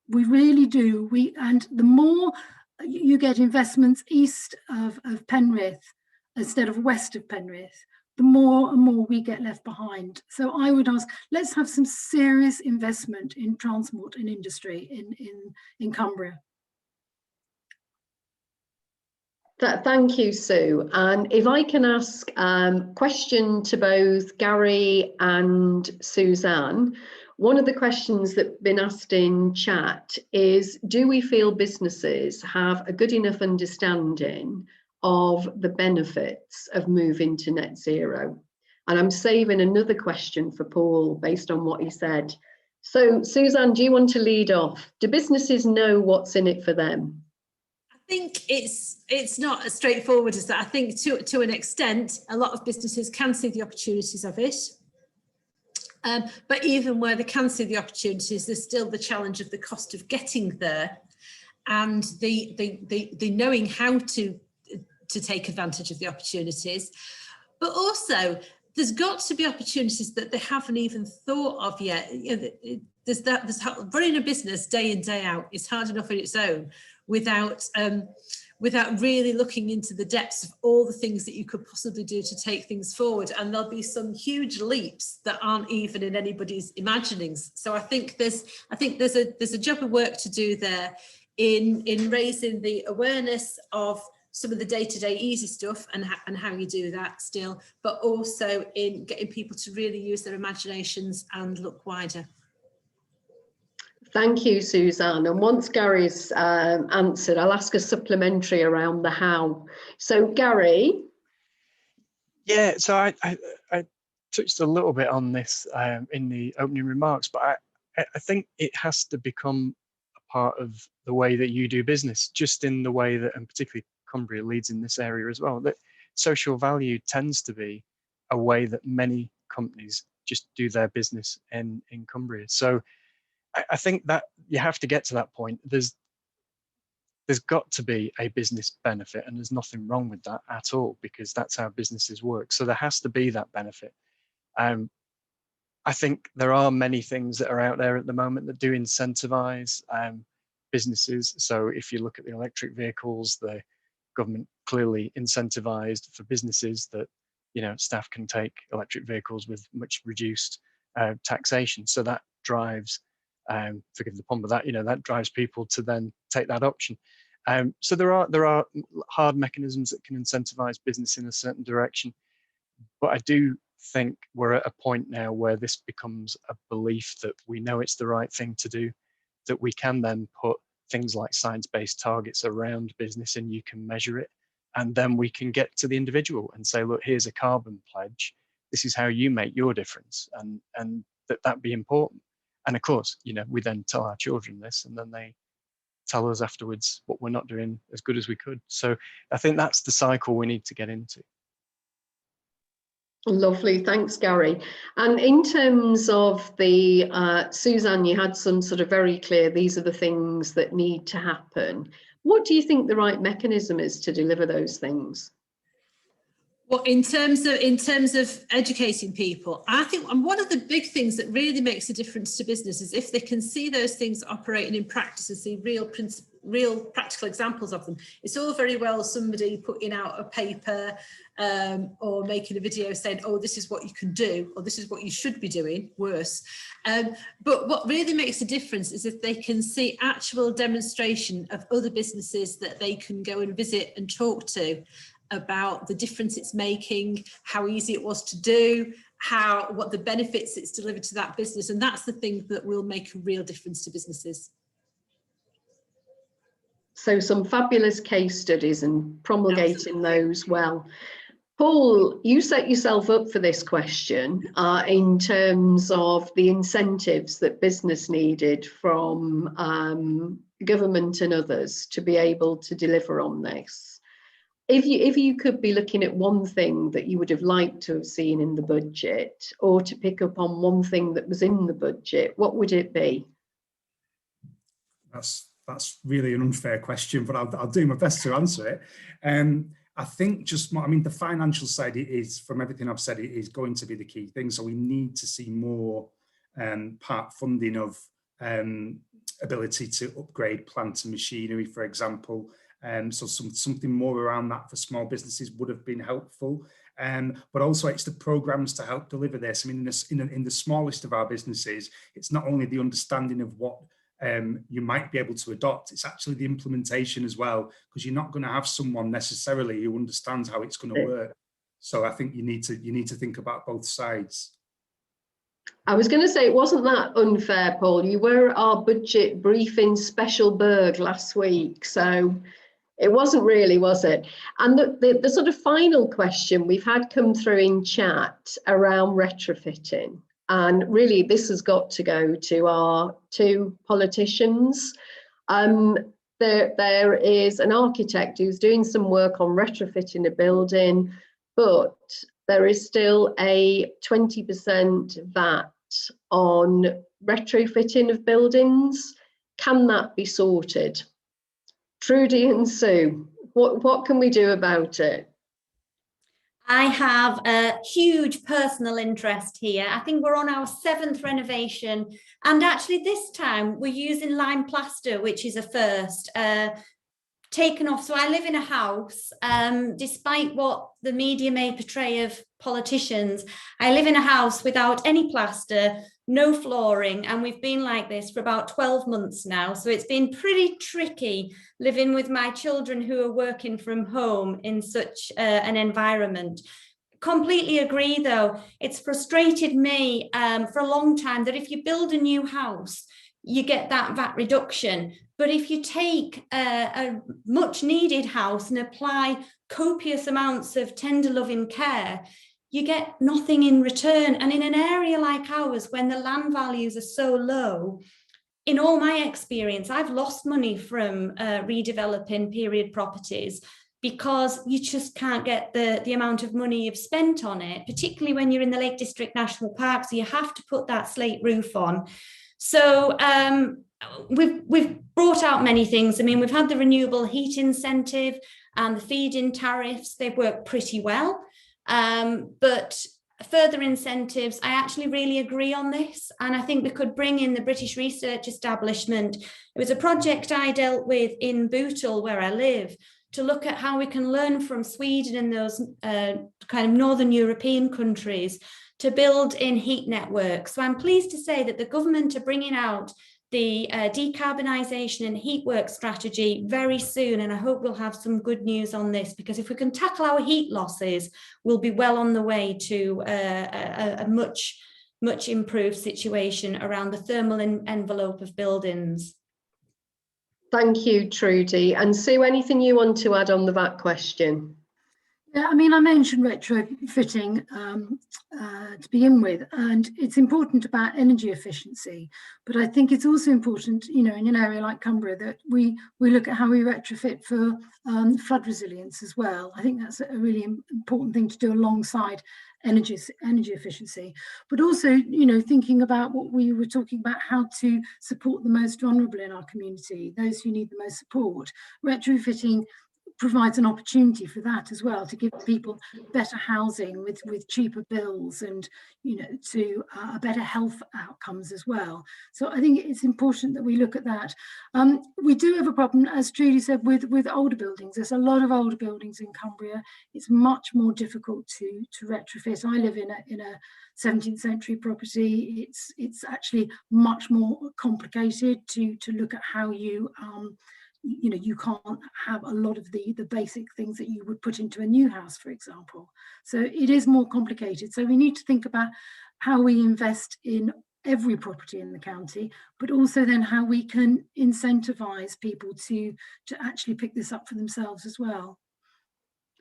We really do. And the more you get investments east of Penrith instead of west of Penrith, the more and more we get left behind. So I would ask, let's have some serious investment in transport and industry in Cumbria. Thank you, Sue. And if I can ask a question to both Gary and Suzanne, one of the questions that's been asked in chat is, do we feel businesses have a good enough understanding of the benefits of moving to net zero? And I'm saving another question for Paul based on what he said. So Suzanne, do you want to lead off? Do businesses know what's in it for them? I think it's not as straightforward as that. I think to an extent, a lot of businesses can see the opportunities of it. But even where they can see the opportunities, there's still the challenge of the cost of getting there and the knowing how to to take advantage of the opportunities. But also, there's got to be opportunities that they haven't even thought of yet. There's running a business day in, day out is hard enough on its own without really looking into the depths of all the things that you could possibly do to take things forward. And there'll be some huge leaps that aren't even in anybody's imaginings. So I think there's a job of work to do there in raising the awareness of some of the day-to-day easy stuff and how you do that still, but also in getting people to really use their imaginations and look wider. Thank you, Suzanne. And once Gary's answered, I'll ask a supplementary around the how. So Gary. Yeah, so I touched a little bit on this in the opening remarks, but I think it has to become a part of the way that you do business, just in the way that, and particularly Cumbria leads in this area as well, that social value tends to be a way that many companies just do their business in Cumbria. So I think that you have to get to that point. There's got to be a business benefit, and there's nothing wrong with that at all, because that's how businesses work. So there has to be that benefit. I think there are many things that are out there at the moment that do incentivize businesses. So if you look at the electric vehicles, the government clearly incentivized for businesses that, you know, staff can take electric vehicles with much reduced taxation. So that drives, forgive the pun, but that, you know, that drives people to then take that option. So there are hard mechanisms that can incentivize business in a certain direction, but I do think we're at a point now where this becomes a belief that we know it's the right thing to do, that we can then put things like science-based targets around business and you can measure it, and then we can get to the individual and say, look, here's a carbon pledge, this is how you make your difference, and that be important. And of course, you know, we then tell our children this, and then they tell us afterwards what we're not doing as good as we could. So I think that's the cycle we need to get into. Lovely, thanks, Gary. And in terms of the, Suzanne, you had some sort of very clear, these are the things that need to happen. What do you think the right mechanism is to deliver those things? Well, in terms of educating people, I think one of the big things that really makes a difference to business is if they can see those things operating in practice and see real practical examples of them. It's all very well somebody putting out a paper or making a video saying, oh, this is what you can do, or this is what you should be doing, worse. But what really makes a difference is if they can see actual demonstration of other businesses that they can go and visit and talk to about the difference it's making, how easy it was to do, what the benefits it's delivered to that business. And that's the thing that will make a real difference to businesses. So some fabulous case studies and promulgating Absolutely. those well. Paul, you set yourself up for this question in terms of the incentives that business needed from government and others to be able to deliver on this. If you could be looking at one thing that you would have liked to have seen in the budget, or to pick up on one thing that was in the budget, what would it be? That's really an unfair question, but I'll do my best to answer it. I think the financial side is, from everything I've said, it is going to be the key thing. So we need to see more part funding of ability to upgrade plant and machinery, for example. So something more around that for small businesses would have been helpful. But also it's the programs to help deliver this. I mean, in the smallest of our businesses, it's not only the understanding of what you might be able to adopt, it's actually the implementation as well, because you're not going to have someone necessarily who understands how it's going to work. So I think you need to think about both sides. I was going to say, it wasn't that unfair, Paul. You were at our budget briefing special Berg last week, so it wasn't really, was it? And the sort of final question we've had come through in chat around retrofitting. And really, this has got to go to our two politicians. There is an architect who's doing some work on retrofitting a building, but there is still a 20% VAT on retrofitting of buildings. Can that be sorted? Trudy and Sue, What can we do about it? I have a huge personal interest here. I think we're on our 7th renovation, and actually this time we're using lime plaster, which is a first. Taken off. So I live in a house, despite what the media may portray of politicians, I live in a house without any plaster, no flooring, and we've been like this for about 12 months now. So it's been pretty tricky living with my children who are working from home in such an environment. Completely agree though. It's frustrated me for a long time that if you build a new house, you get that VAT reduction. But if you take a much needed house and apply copious amounts of tender loving care, you get nothing in return. And in an area like ours, when the land values are so low, in all my experience, I've lost money from redeveloping period properties because you just can't get the amount of money you've spent on it, particularly when you're in the Lake District National Park. So you have to put that slate roof on. So we've brought out many things. I mean, we've had the renewable heat incentive and the feed-in tariffs. They've worked pretty well. But further incentives, I actually really agree on this. And I think we could bring in the British Research Establishment. It was a project I dealt with in Bootle, where I live, to look at how we can learn from Sweden and those kind of Northern European countries to build in heat networks. So I'm pleased to say that the government are bringing out the decarbonisation and heat work strategy very soon, and I hope we'll have some good news on this, because if we can tackle our heat losses, we'll be well on the way to a much improved situation around the thermal envelope of buildings. Thank you, Trudy. And Sue, anything you want to add on the VAT question? Yeah, I mean, I mentioned retrofitting to begin with, and it's important about energy efficiency. But I think it's also important, you know, in an area like Cumbria, that we look at how we retrofit for flood resilience as well. I think that's a really important thing to do alongside energy efficiency. But also, you know, thinking about what we were talking about, how to support the most vulnerable in our community, those who need the most support. Retrofitting provides an opportunity for that as well, to give people better housing with cheaper bills, and, you know, to better health outcomes as well. So I think it's important that we look at that. We do have a problem, as Trudy said, with older buildings. There's a lot of older buildings in Cumbria. It's much more difficult to retrofit. I live in a 17th century property. It's actually much more complicated to look at how you you know, you can't have a lot of the basic things that you would put into a new house, for example. So it is more complicated. So we need to think about how we invest in every property in the county, but also then how we can incentivize people to actually pick this up for themselves as well.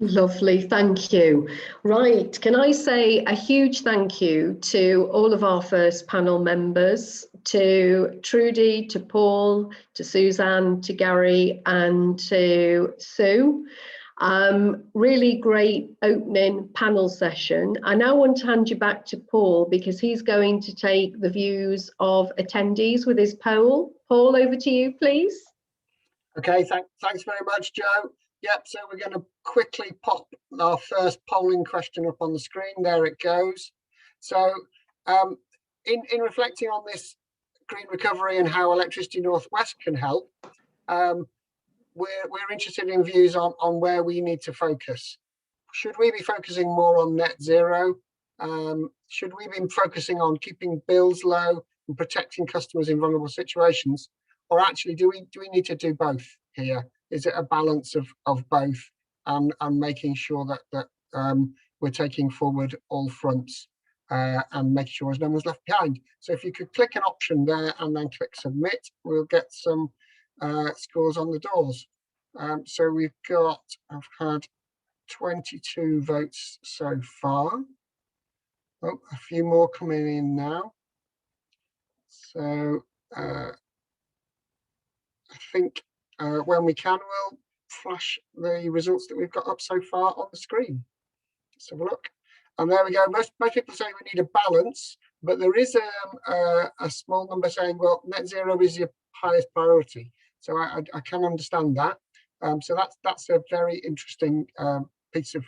Lovely, thank you. Right, can I say a huge thank you to all of our first panel members, to Trudy, to Paul, to Suzanne, to Gary, and to Sue. Really great opening panel session. I now want to hand you back to Paul, because he's going to take the views of attendees with his poll. Paul, over to you, please. Okay, thanks very much, Joe. Yep, so we're going to quickly pop our first polling question up on the screen. There it goes. So in reflecting on this green recovery and how Electricity North West can help, we're interested in views on where we need to focus. Should we be focusing more on net zero? Should we be focusing on keeping bills low and protecting customers in vulnerable situations? Or actually, do we need to do both here? Is it a balance of both, and making sure that we're taking forward all fronts and making sure no one's left behind? So if you could click an option there and then click submit, we'll get some scores on the doors. So I've had 22 votes so far. Oh, a few more coming in now. So I think when we can, we'll flash the results that we've got up so far on the screen. Let's have a look. And there we go. Most people say we need a balance, but there is a small number saying, well, net zero is your highest priority. So I can understand that. So that's a very interesting piece of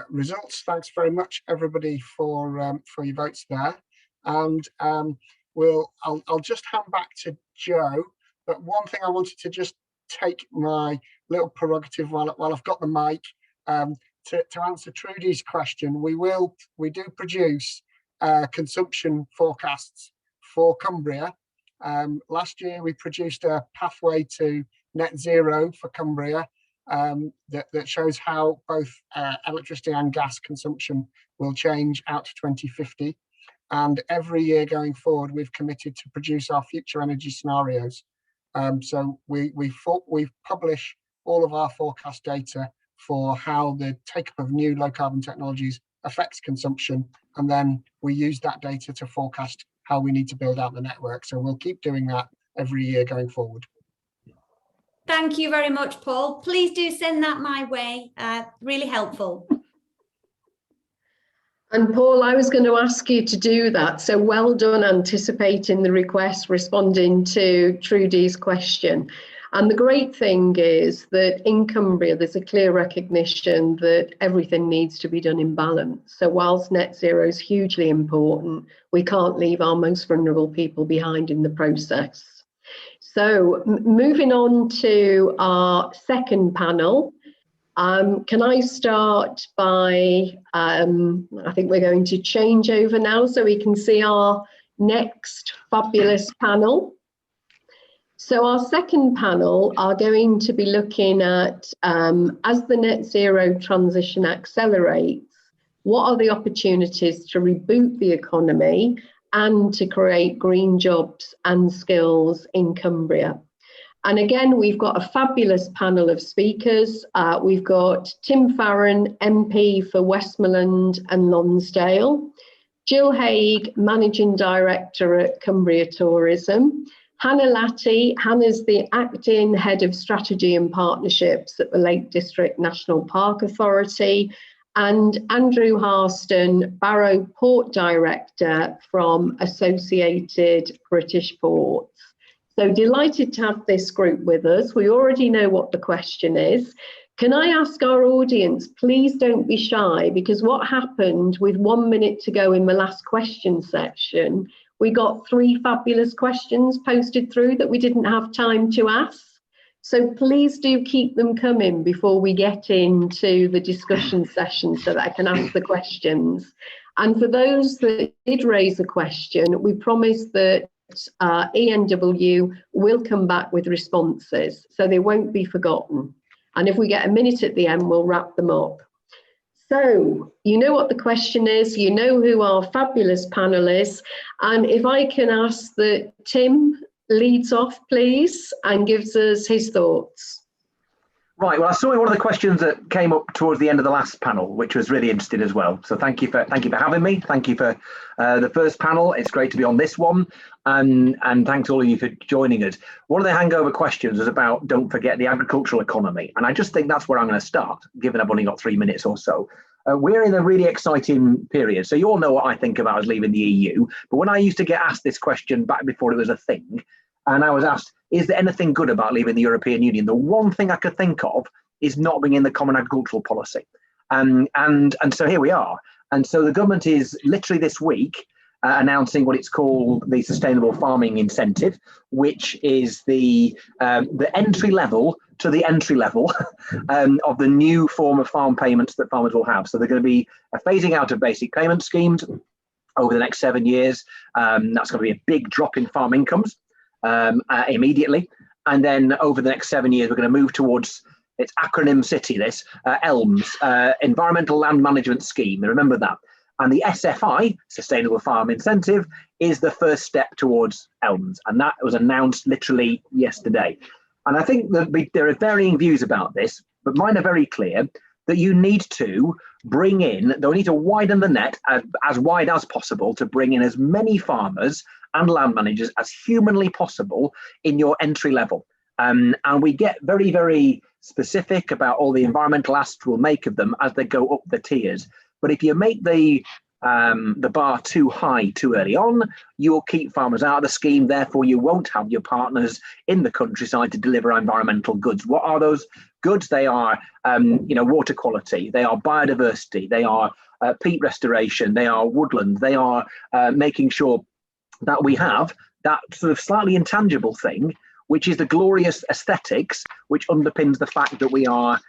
results. Thanks very much, everybody, for your votes there. And I'll just hand back to Joe. But one thing I wanted to just take my little prerogative while I've got the mic to answer Trudy's question. We do produce consumption forecasts for Cumbria. Last year we produced a pathway to net zero for Cumbria that shows how both electricity and gas consumption will change out to 2050. And every year going forward, we've committed to produce our future energy scenarios. So we publish all of our forecast data for how the take-up of new low-carbon technologies affects consumption, and then we use that data to forecast how we need to build out the network. So we'll keep doing that every year going forward. Thank you very much, Paul. Please do send that my way. Really helpful. And Paul, I was going to ask you to do that. So well done anticipating the request, responding to Trudy's question. And the great thing is that in Cumbria, there's a clear recognition that everything needs to be done in balance. So whilst net zero is hugely important, we can't leave our most vulnerable people behind in the process. So moving on to our second panel. Can I start by, I think we're going to change over now so we can see our next fabulous panel. So our second panel are going to be looking at, as the net zero transition accelerates, what are the opportunities to reboot the economy and to create green jobs and skills in Cumbria? And again, we've got a fabulous panel of speakers. We've got Tim Farron, MP for Westmorland and Lonsdale, Gill Haigh, Managing Director at Cumbria Tourism, Hanna Latty. Hanna's the Acting Head of Strategy and Partnerships at the Lake District National Park Authority, and Andrew Harston, Barrow Port Director from Associated British Ports. So delighted to have this group with us. We already know what the question is. Can I ask our audience, please don't be shy, because what happened with 1 minute to go in the last question section, we got 3 fabulous questions posted through that we didn't have time to ask. So please do keep them coming before we get into the discussion session so that I can ask the questions. And for those that did raise a question, we promise that ENW will come back with responses, so they won't be forgotten. And if we get a minute at the end, we'll wrap them up. So you know what the question is, you know who our fabulous panel is, and if I can ask that Tim leads off, please, and gives us his thoughts. Right, well, I saw one of the questions that came up towards the end of the last panel, which was really interesting as well. So thank you for having me. Thank you for the first panel. It's great to be on this one, and thanks all of you for joining us. One of the hangover questions was about, don't forget the agricultural economy, and I just think that's where I'm going to start, given I've only got 3 minutes or so. We're in a really exciting period. So you all know what I think about us leaving the EU, but when I used to get asked this question back before it was a thing, and I was asked, is there anything good about leaving the European Union? The one thing I could think of is not being in the common agricultural policy. And so here we are. And so the government is literally this week announcing what it's called the Sustainable Farming Incentive, which is the entry level to the entry level of the new form of farm payments that farmers will have. So they're going to be phasing out of basic payment schemes over the next 7 years. That's going to be a big drop in farm incomes immediately, and then over the next 7 years we're going to move towards, it's acronym city, this ELMS, Environmental Land Management Scheme, remember that, and the SFI, Sustainable Farm Incentive, is the first step towards ELMS, and that was announced literally yesterday. And I think that there are varying views about this, but mine are very clear that you need to bring in, though we need to widen the net as wide as possible to bring in as many farmers and land managers as humanly possible in your entry level. And we get very, very specific about all the environmental asks we'll make of them as they go up the tiers. But if you make the the bar too high too early on, you'll keep farmers out of the scheme. Therefore, you won't have your partners in the countryside to deliver environmental goods. What are those goods? They are, water quality. They are biodiversity. They are peat restoration. They are woodland. They are making sure that we have that sort of slightly intangible thing, which is the glorious aesthetics, which underpins the fact that we are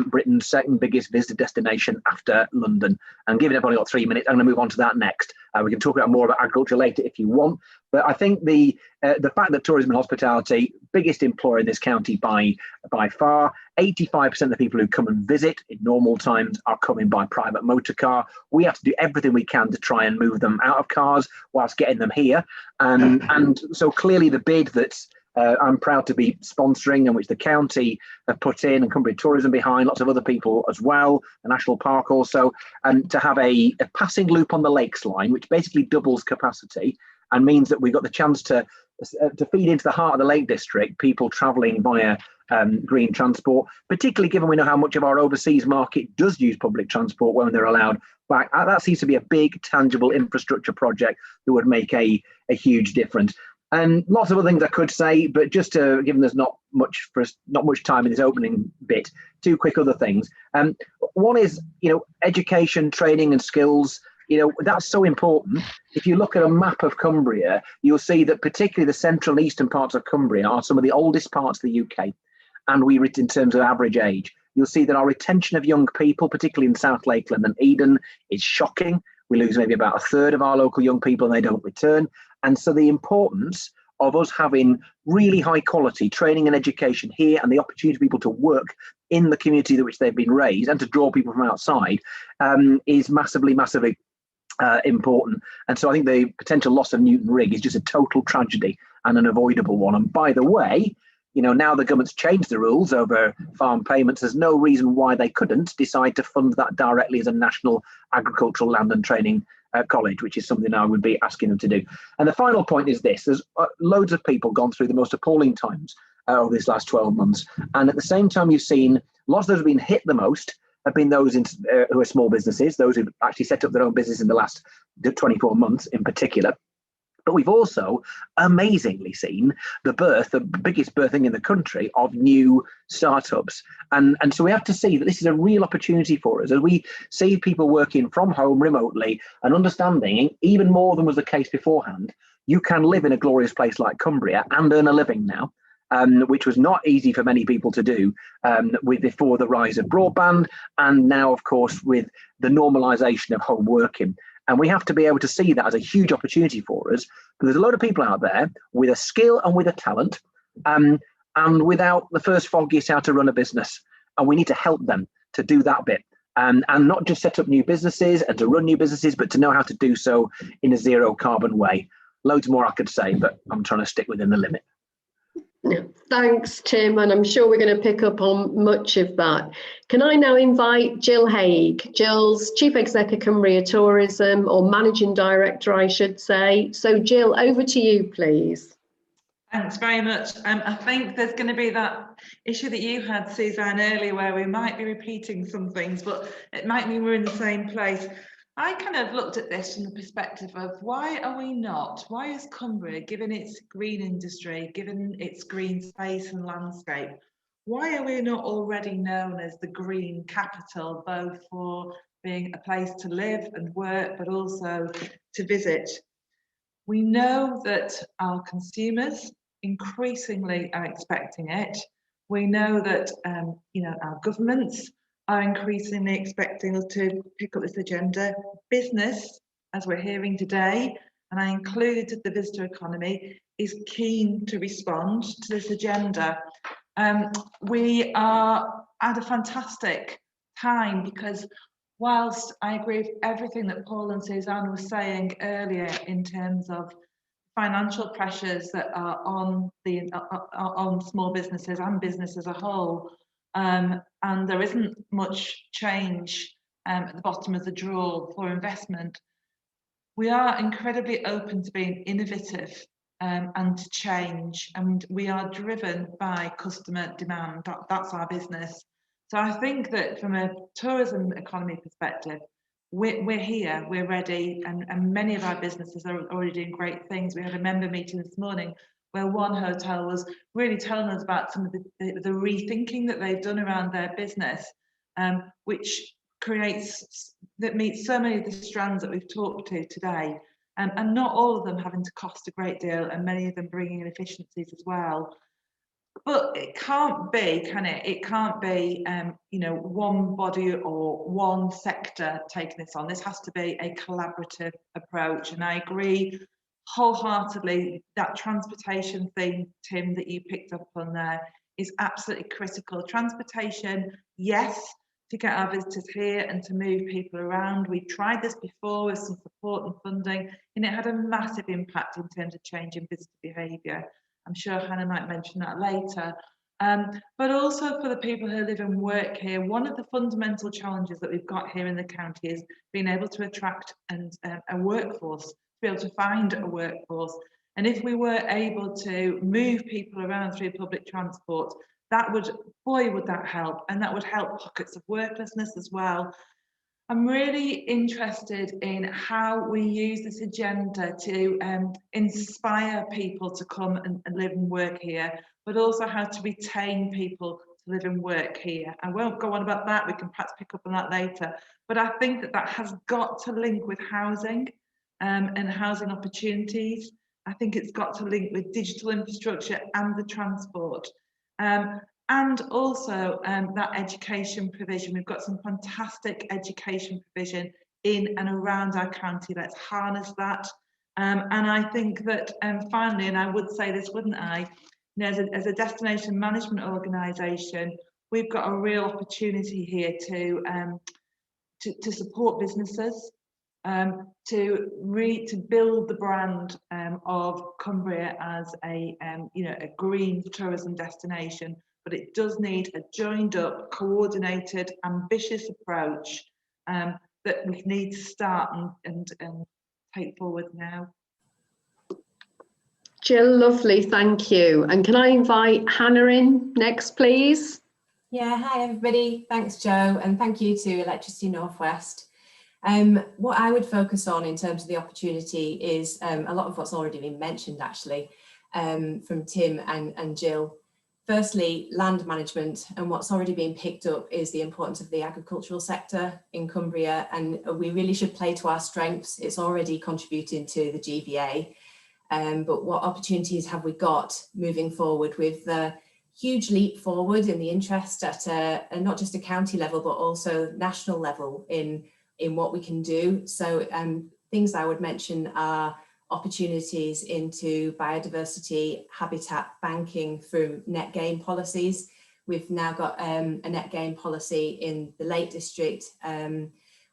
Britain's second biggest visitor destination after London. And given I've only got 3 minutes, I'm going to move on to that next. We can talk about more about agriculture later if you want. But I think the fact that tourism and hospitality, biggest employer in this county by far, 85% of the people who come and visit in normal times are coming by private motor car. We have to do everything we can to try and move them out of cars whilst getting them here. And so clearly the bid that's I'm proud to be sponsoring, and which the county have put in, and Cumbria Tourism behind, lots of other people as well, the National Park also, and to have a passing loop on the Lakes line, which basically doubles capacity and means that we've got the chance to feed into the heart of the Lake District, people travelling via green transport, particularly given we know how much of our overseas market does use public transport when they're allowed back. That seems to be a big, tangible infrastructure project that would make a huge difference. And lots of other things I could say, but just to, given there's not much time in this opening bit, two quick other things. One is, education, training and skills. That's so important. If you look at a map of Cumbria, you'll see that particularly the central and eastern parts of Cumbria are some of the oldest parts of the UK. And in terms of average age, you'll see that our retention of young people, particularly in South Lakeland and Eden, is shocking. We lose maybe about a third of our local young people and they don't return. And so the importance of us having really high quality training and education here, and the opportunity for people to work in the community in which they've been raised and to draw people from outside is massively important. And so I think the potential loss of Newton Rig is just a total tragedy and an avoidable one. And by the way, now the government's changed the rules over farm payments. There's no reason why they couldn't decide to fund that directly as a national agricultural land and training college, which is something I would be asking them to do. And the final point is this: there's loads of people gone through the most appalling times over this last 12 months. And at the same time, you've seen lots of those who've been hit the most have been those who are small businesses, those who've actually set up their own business in the last 24 months in particular. But we've also amazingly seen the biggest birthing in the country of new startups. And so we have to see that this is a real opportunity for us as we see people working from home remotely and understanding, even more than was the case beforehand, you can live in a glorious place like Cumbria and earn a living now. Which was not easy for many people to do before the rise of broadband, and now, of course, with the normalisation of home working. And we have to be able to see that as a huge opportunity for us, because there's a lot of people out there with a skill and with a talent, and without the first foggiest how to run a business. And we need to help them to do that bit, and not just set up new businesses and to run new businesses, but to know how to do so in a zero carbon way. Loads more I could say, but I'm trying to stick within the limit. Thanks, Tim, and I'm sure we're going to pick up on much of that. Can I now invite Gill Haigh? Gill's Chief Exec of Cumbria Tourism, or Managing Director, I should say. So, Gill, over to you, please. Thanks very much. I think there's going to be that issue that you had, Suzanne, earlier, where we might be repeating some things, but it might mean we're in the same place. I kind of looked at this from the perspective of why is Cumbria, given its green industry, given its green space and landscape, why are we not already known as the green capital, both for being a place to live and work, but also to visit? We know that our consumers increasingly are expecting it. We know that our governments are increasingly expecting us to pick up this agenda. Business, as we're hearing today, and I include the visitor economy, is keen to respond to this agenda. We are at a fantastic time, because whilst I agree with everything that Paul and Suzanne were saying earlier in terms of financial pressures that are on small businesses and business as a whole, and there isn't much change at the bottom of the drawer for investment, we are incredibly open to being innovative and to change, and we are driven by customer demand. That's our business. So I think that from a tourism economy perspective, we're here, we're ready, and many of our businesses are already doing great things. We had a member meeting this morning where one hotel was really telling us about some of the rethinking that they've done around their business, which meets so many of the strands that we've talked to today, and not all of them having to cost a great deal, and many of them bringing in efficiencies as well. But it can't be, can it? It can't be, you know, one body or one sector taking this on. This has to be a collaborative approach, and I agree wholeheartedly that transportation thing, Tim, that you picked up on there is absolutely critical. Transportation, yes, to get our visitors here and to move people around. We tried this before with some support and funding, and it had a massive impact in terms of changing visitor behaviour. I'm sure Hannah might mention that later. But also for the people who live and work here, one of the fundamental challenges that we've got here in the county is being able to attract a workforce, to be able to find a workforce. And if we were able to move people around through public transport, that would, boy, would that help. And that would help pockets of worklessness as well. I'm really interested in how we use this agenda to inspire people to come and live and work here, but also how to retain people to live and work here. I won't go on about that, we can perhaps pick up on that later, but I think that that has got to link with housing and housing opportunities. I think it's got to link with digital infrastructure and the transport. And also that education provision. We've got some fantastic education provision in and around our county. Let's harness that. And I think that finally, and I would say this, wouldn't I, you know, as a destination management organisation, we've got a real opportunity here to support businesses, to build the brand of Cumbria as a you know, a green tourism destination. But it does need a joined up, coordinated, ambitious approach that we need to start and take forward now. Gill, lovely, thank you. And can I invite Hannah in next, please? Yeah, hi everybody. Thanks, Joe, and thank you to Electricity North West. What I would focus on in terms of the opportunity is a lot of what's already been mentioned, actually, from Tim and Gill. Firstly, land management, and what's already been picked up is the importance of the agricultural sector in Cumbria, and we really should play to our strengths. It's already contributing to the GVA, but what opportunities have we got moving forward with the huge leap forward in the interest at not just a county level, but also national level in what we can do. So things I would mention are opportunities into biodiversity, habitat banking through net gain policies. We've now got a net gain policy in the Lake District, and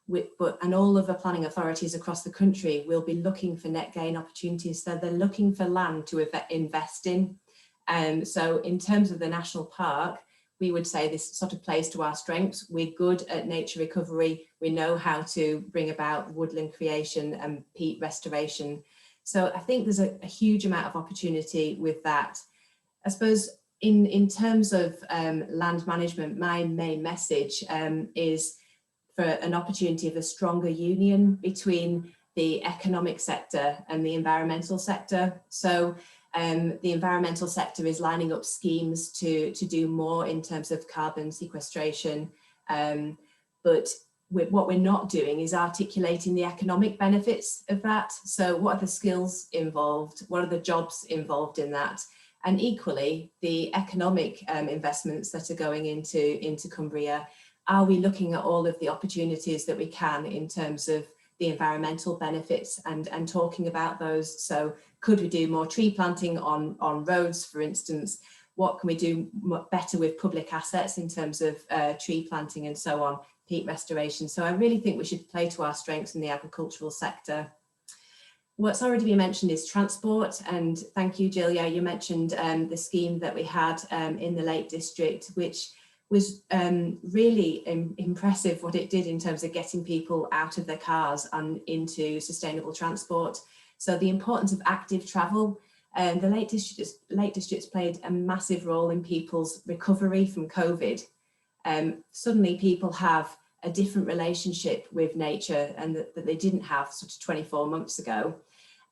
all of the planning authorities across the country will be looking for net gain opportunities. So they're looking for land to invest in. So in terms of the national park, we would say this sort of plays to our strengths. We're good at nature recovery. We know how to bring about woodland creation and peat restoration. So I think there's a huge amount of opportunity with that. I suppose in terms of land management, my main message is for an opportunity of a stronger union between the economic sector and the environmental sector. So the environmental sector is lining up schemes to do more in terms of carbon sequestration, but what we're not doing is articulating the economic benefits of that. So what are the skills involved? What are the jobs involved in that? And equally, the economic investments that are going into Cumbria, are we looking at all of the opportunities that we can in terms of the environmental benefits and talking about those? So could we do more tree planting on roads, for instance? What can we do better with public assets in terms of tree planting and so on, peat restoration? So I really think we should play to our strengths in the agricultural sector. What's already been mentioned is transport, and thank you, Gill. Yeah, you mentioned the scheme that we had in the Lake District, which was really impressive what it did in terms of getting people out of their cars and into sustainable transport. So the importance of active travel, the Lake District's played a massive role in people's recovery from COVID. Suddenly people have a different relationship with nature, and that they didn't have sort of 24 months ago.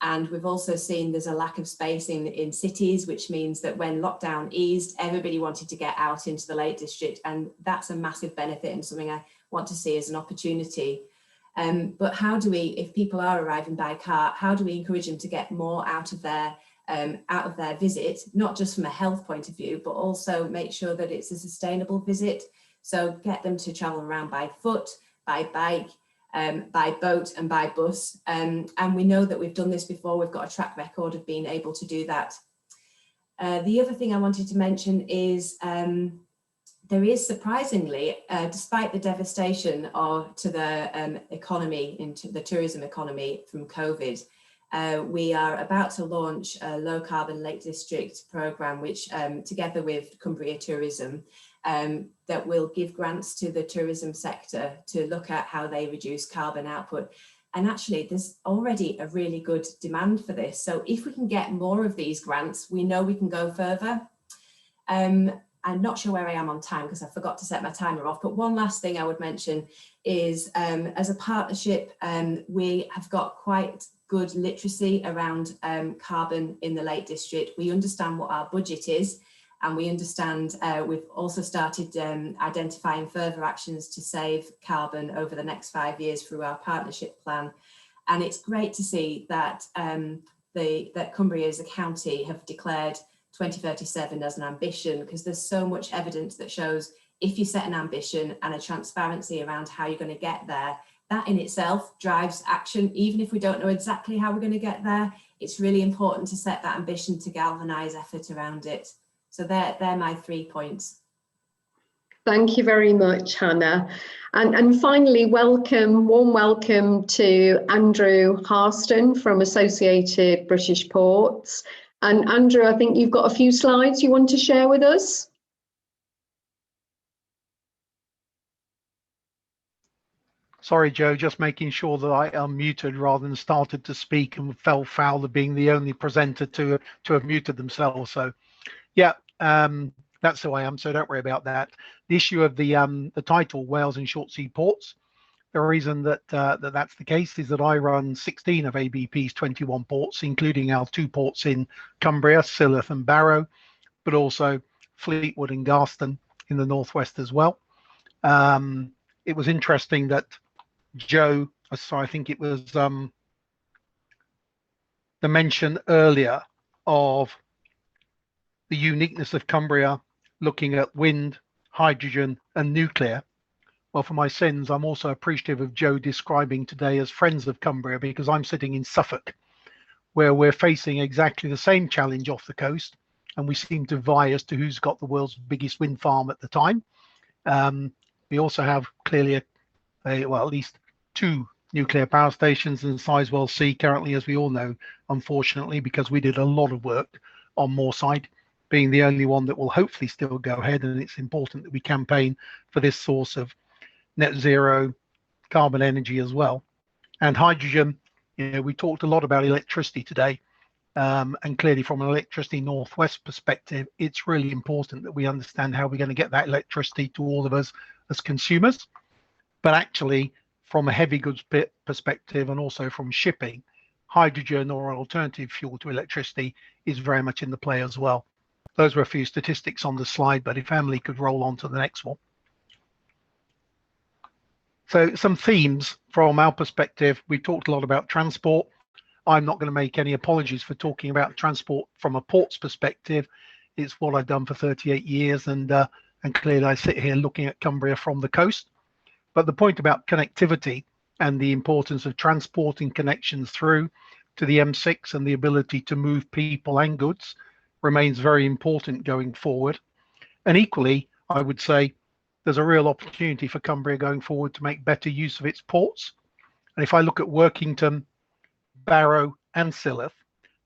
And we've also seen there's a lack of space in cities, which means that when lockdown eased, everybody wanted to get out into the Lake District, and that's a massive benefit and something I want to see as an opportunity. But how do we, if people are arriving by car, how do we encourage them to get more out of their visit, not just from a health point of view, but also make sure that it's a sustainable visit? So get them to travel around by foot, by bike, by boat and by bus. And we know that we've done this before. We've got a track record of being able to do that. The other thing I wanted to mention is there is surprisingly, despite the devastation to the economy, into the tourism economy from COVID, we are about to launch a low carbon Lake District programme, which together with Cumbria Tourism, that will give grants to the tourism sector to look at how they reduce carbon output. And actually there's already a really good demand for this. So if we can get more of these grants, we know we can go further. I'm not sure where I am on time because I forgot to set my timer off, but one last thing I would mention is as a partnership, we have got quite good literacy around carbon in the Lake District. We understand what our budget is, and we understand we've also started identifying further actions to save carbon over the next 5 years through our partnership plan. And it's great to see that that Cumbria as a county have declared 2037 as an ambition, because there's so much evidence that shows if you set an ambition and a transparency around how you're going to get there, that in itself drives action. Even if we don't know exactly how we're going to get there, it's really important to set that ambition to galvanise effort around it. So they're my 3 points. Thank you very much, Hannah. And finally, warm welcome to Andrew Harston from Associated British Ports. And Andrew, I think you've got a few slides you want to share with us. Sorry, Joe, just making sure that I unmuted rather than started to speak and fell foul of being the only presenter to have muted themselves. So, yeah, that's who I am, so don't worry about that. The issue of the title, Wales and Short Sea Ports, the reason that that's the case is that I run 16 of ABP's 21 ports, including our 2 ports in Cumbria, Silleth and Barrow, but also Fleetwood and Garston in the northwest as well. It was interesting that Joe, so I think it was the mention earlier of the uniqueness of Cumbria, looking at wind, hydrogen and nuclear. Well, for my sins, I'm also appreciative of Joe describing today as Friends of Cumbria, because I'm sitting in Suffolk, where we're facing exactly the same challenge off the coast, and we seem to vie as to who's got the world's biggest wind farm at the time. We also have clearly well, at least 2 nuclear power stations in Sizewell C currently, as we all know, unfortunately, because we did a lot of work on Moorside, being the only one that will hopefully still go ahead. And it's important that we campaign for this source of net zero carbon energy as well. And hydrogen, you know, we talked a lot about electricity today, and clearly from an electricity northwest perspective, it's really important that we understand how we're going to get that electricity to all of us as consumers. But actually, from a heavy goods perspective and also from shipping, hydrogen or an alternative fuel to electricity is very much in the play as well. Those were a few statistics on the slide, but if Emily could roll on to the next one. So some themes from our perspective. We talked a lot about transport. I'm not going to make any apologies for talking about transport from a port's perspective. It's what I've done for 38 years, and clearly I sit here looking at Cumbria from the coast. But the point about connectivity and the importance of transporting connections through to the M6 and the ability to move people and goods remains very important going forward. And equally, I would say there's a real opportunity for Cumbria going forward to make better use of its ports. And if I look at Workington, Barrow and Silleth,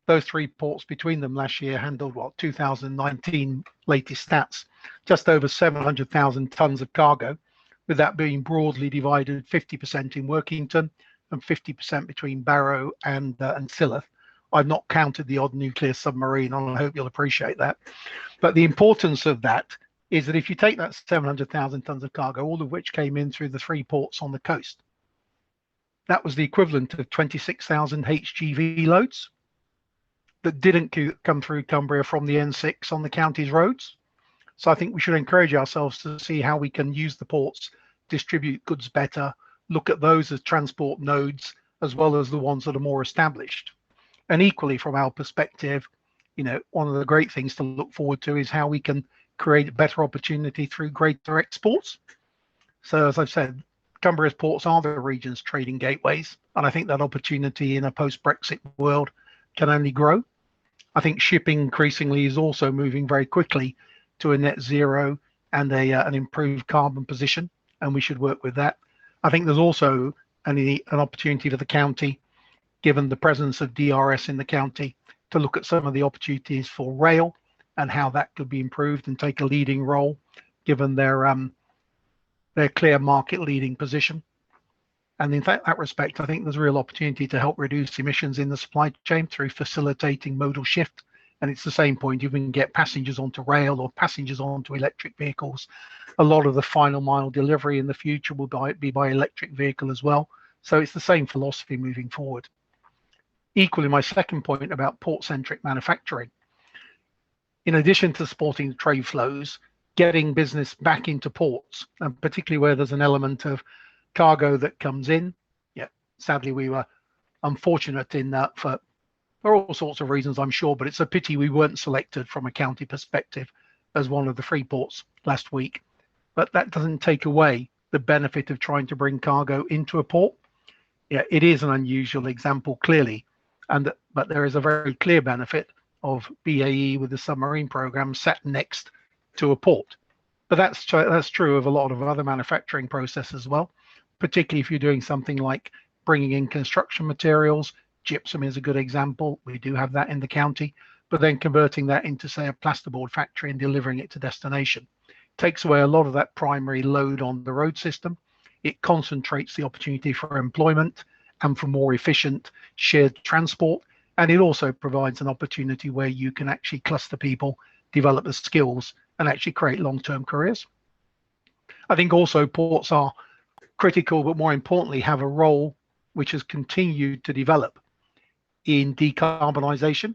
those 3 ports between them last year handled, what, 2019 latest stats, just over 700,000 tonnes of cargo, with that being broadly divided 50% in Workington and 50% between Barrow and Silleth. I've not counted the odd nuclear submarine, and I hope you'll appreciate that. But the importance of that is that if you take that 700,000 tonnes of cargo, all of which came in through the 3 ports on the coast, that was the equivalent of 26,000 HGV loads that didn't come through Cumbria from the N6 on the county's roads. So I think we should encourage ourselves to see how we can use the ports, distribute goods better, look at those as transport nodes, as well as the ones that are more established. And equally, from our perspective, you know, one of the great things to look forward to is how we can create a better opportunity through greater exports. So as I've said, Cumbria's ports are the region's trading gateways, and I think that opportunity in a post-Brexit world can only grow. I think shipping increasingly is also moving very quickly to a net zero and an improved carbon position, and we should work with that. I think there's also an opportunity for the county, given the presence of DRS in the county, to look at some of the opportunities for rail and how that could be improved and take a leading role, given their clear market leading position. And in that respect, I think there's a real opportunity to help reduce emissions in the supply chain through facilitating modal shift. And it's the same point, if we can get passengers onto rail or passengers onto electric vehicles, a lot of the final mile delivery in the future will be by electric vehicle as well. So it's the same philosophy moving forward. Equally, my second point about port-centric manufacturing, in addition to supporting the trade flows, getting business back into ports, and particularly where there's an element of cargo that comes in. Yeah, sadly, we were unfortunate in that for all sorts of reasons, I'm sure, but it's a pity we weren't selected from a county perspective as one of the 3 ports last week. But that doesn't take away the benefit of trying to bring cargo into a port. Yeah, it is an unusual example, clearly, but there is a very clear benefit of BAE with the submarine program sat next to a port. But that's true of a lot of other manufacturing processes as well, particularly if you're doing something like bringing in construction materials. Gypsum is a good example. We do have that in the county, but then converting that into, say, a plasterboard factory and delivering it to destination takes away a lot of that primary load on the road system. It concentrates the opportunity for employment and for more efficient shared transport. And it also provides an opportunity where you can actually cluster people, develop the skills, and actually create long-term careers. I think also ports are critical, but more importantly, have a role which has continued to develop in decarbonisation.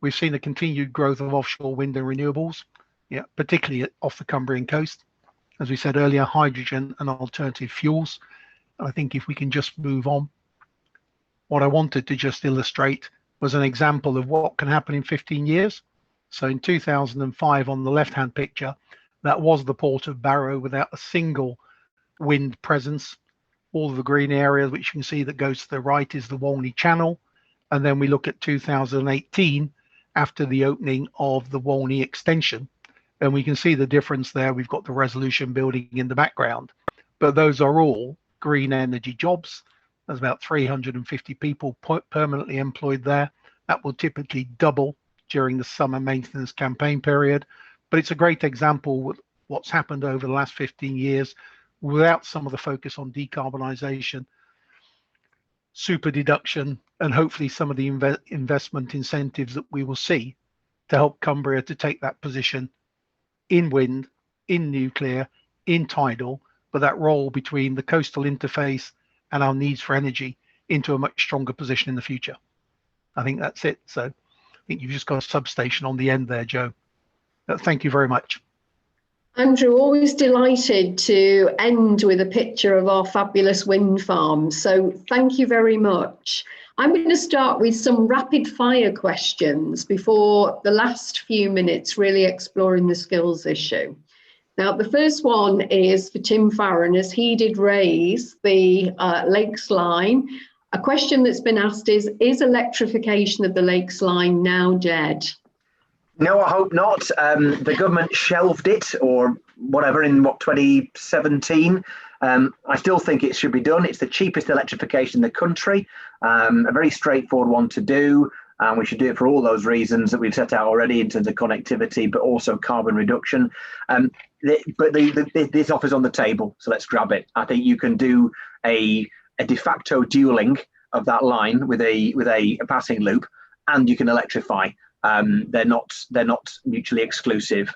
We've seen the continued growth of offshore wind and renewables, yeah, particularly off the Cumbrian coast. As we said earlier, hydrogen and alternative fuels. I think if we can just move on. What I wanted to just illustrate was an example of what can happen in 15 years. So in 2005, on the left-hand picture, that was the port of Barrow without a single wind presence. All of the green areas, which you can see that goes to the right, is the Walney Channel. And then we look at 2018, after the opening of the Walney extension, and we can see the difference there. We've got the Resolution building in the background, but those are all green energy jobs. There's about 350 people permanently employed there. That will typically double during the summer maintenance campaign period. But it's a great example of what's happened over the last 15 years without some of the focus on decarbonisation, super deduction, and hopefully some of the investment incentives that we will see to help Cumbria to take that position in wind, in nuclear, in tidal, but that role between the coastal interface and our needs for energy into a much stronger position in the future. I think that's it. So I think you've just got a substation on the end there, Joe. Thank you very much. Andrew, always delighted to end with a picture of our fabulous wind farm. So thank you very much. I'm going to start with some rapid fire questions before the last few minutes really exploring the skills issue. Now, the first one is for Tim Farron, as he did raise the Lakes Line. A question that's been asked is electrification of the Lakes Line now dead? No, I hope not. The government shelved it or whatever in 2017. I still think it should be done. It's the cheapest electrification in the country, a very straightforward one to do. And we should do it for all those reasons that we've set out already in terms of connectivity, but also carbon reduction. But this offer's on the table, so let's grab it. I think you can do a de facto dualling of that line with a passing loop, and you can electrify. They're not mutually exclusive.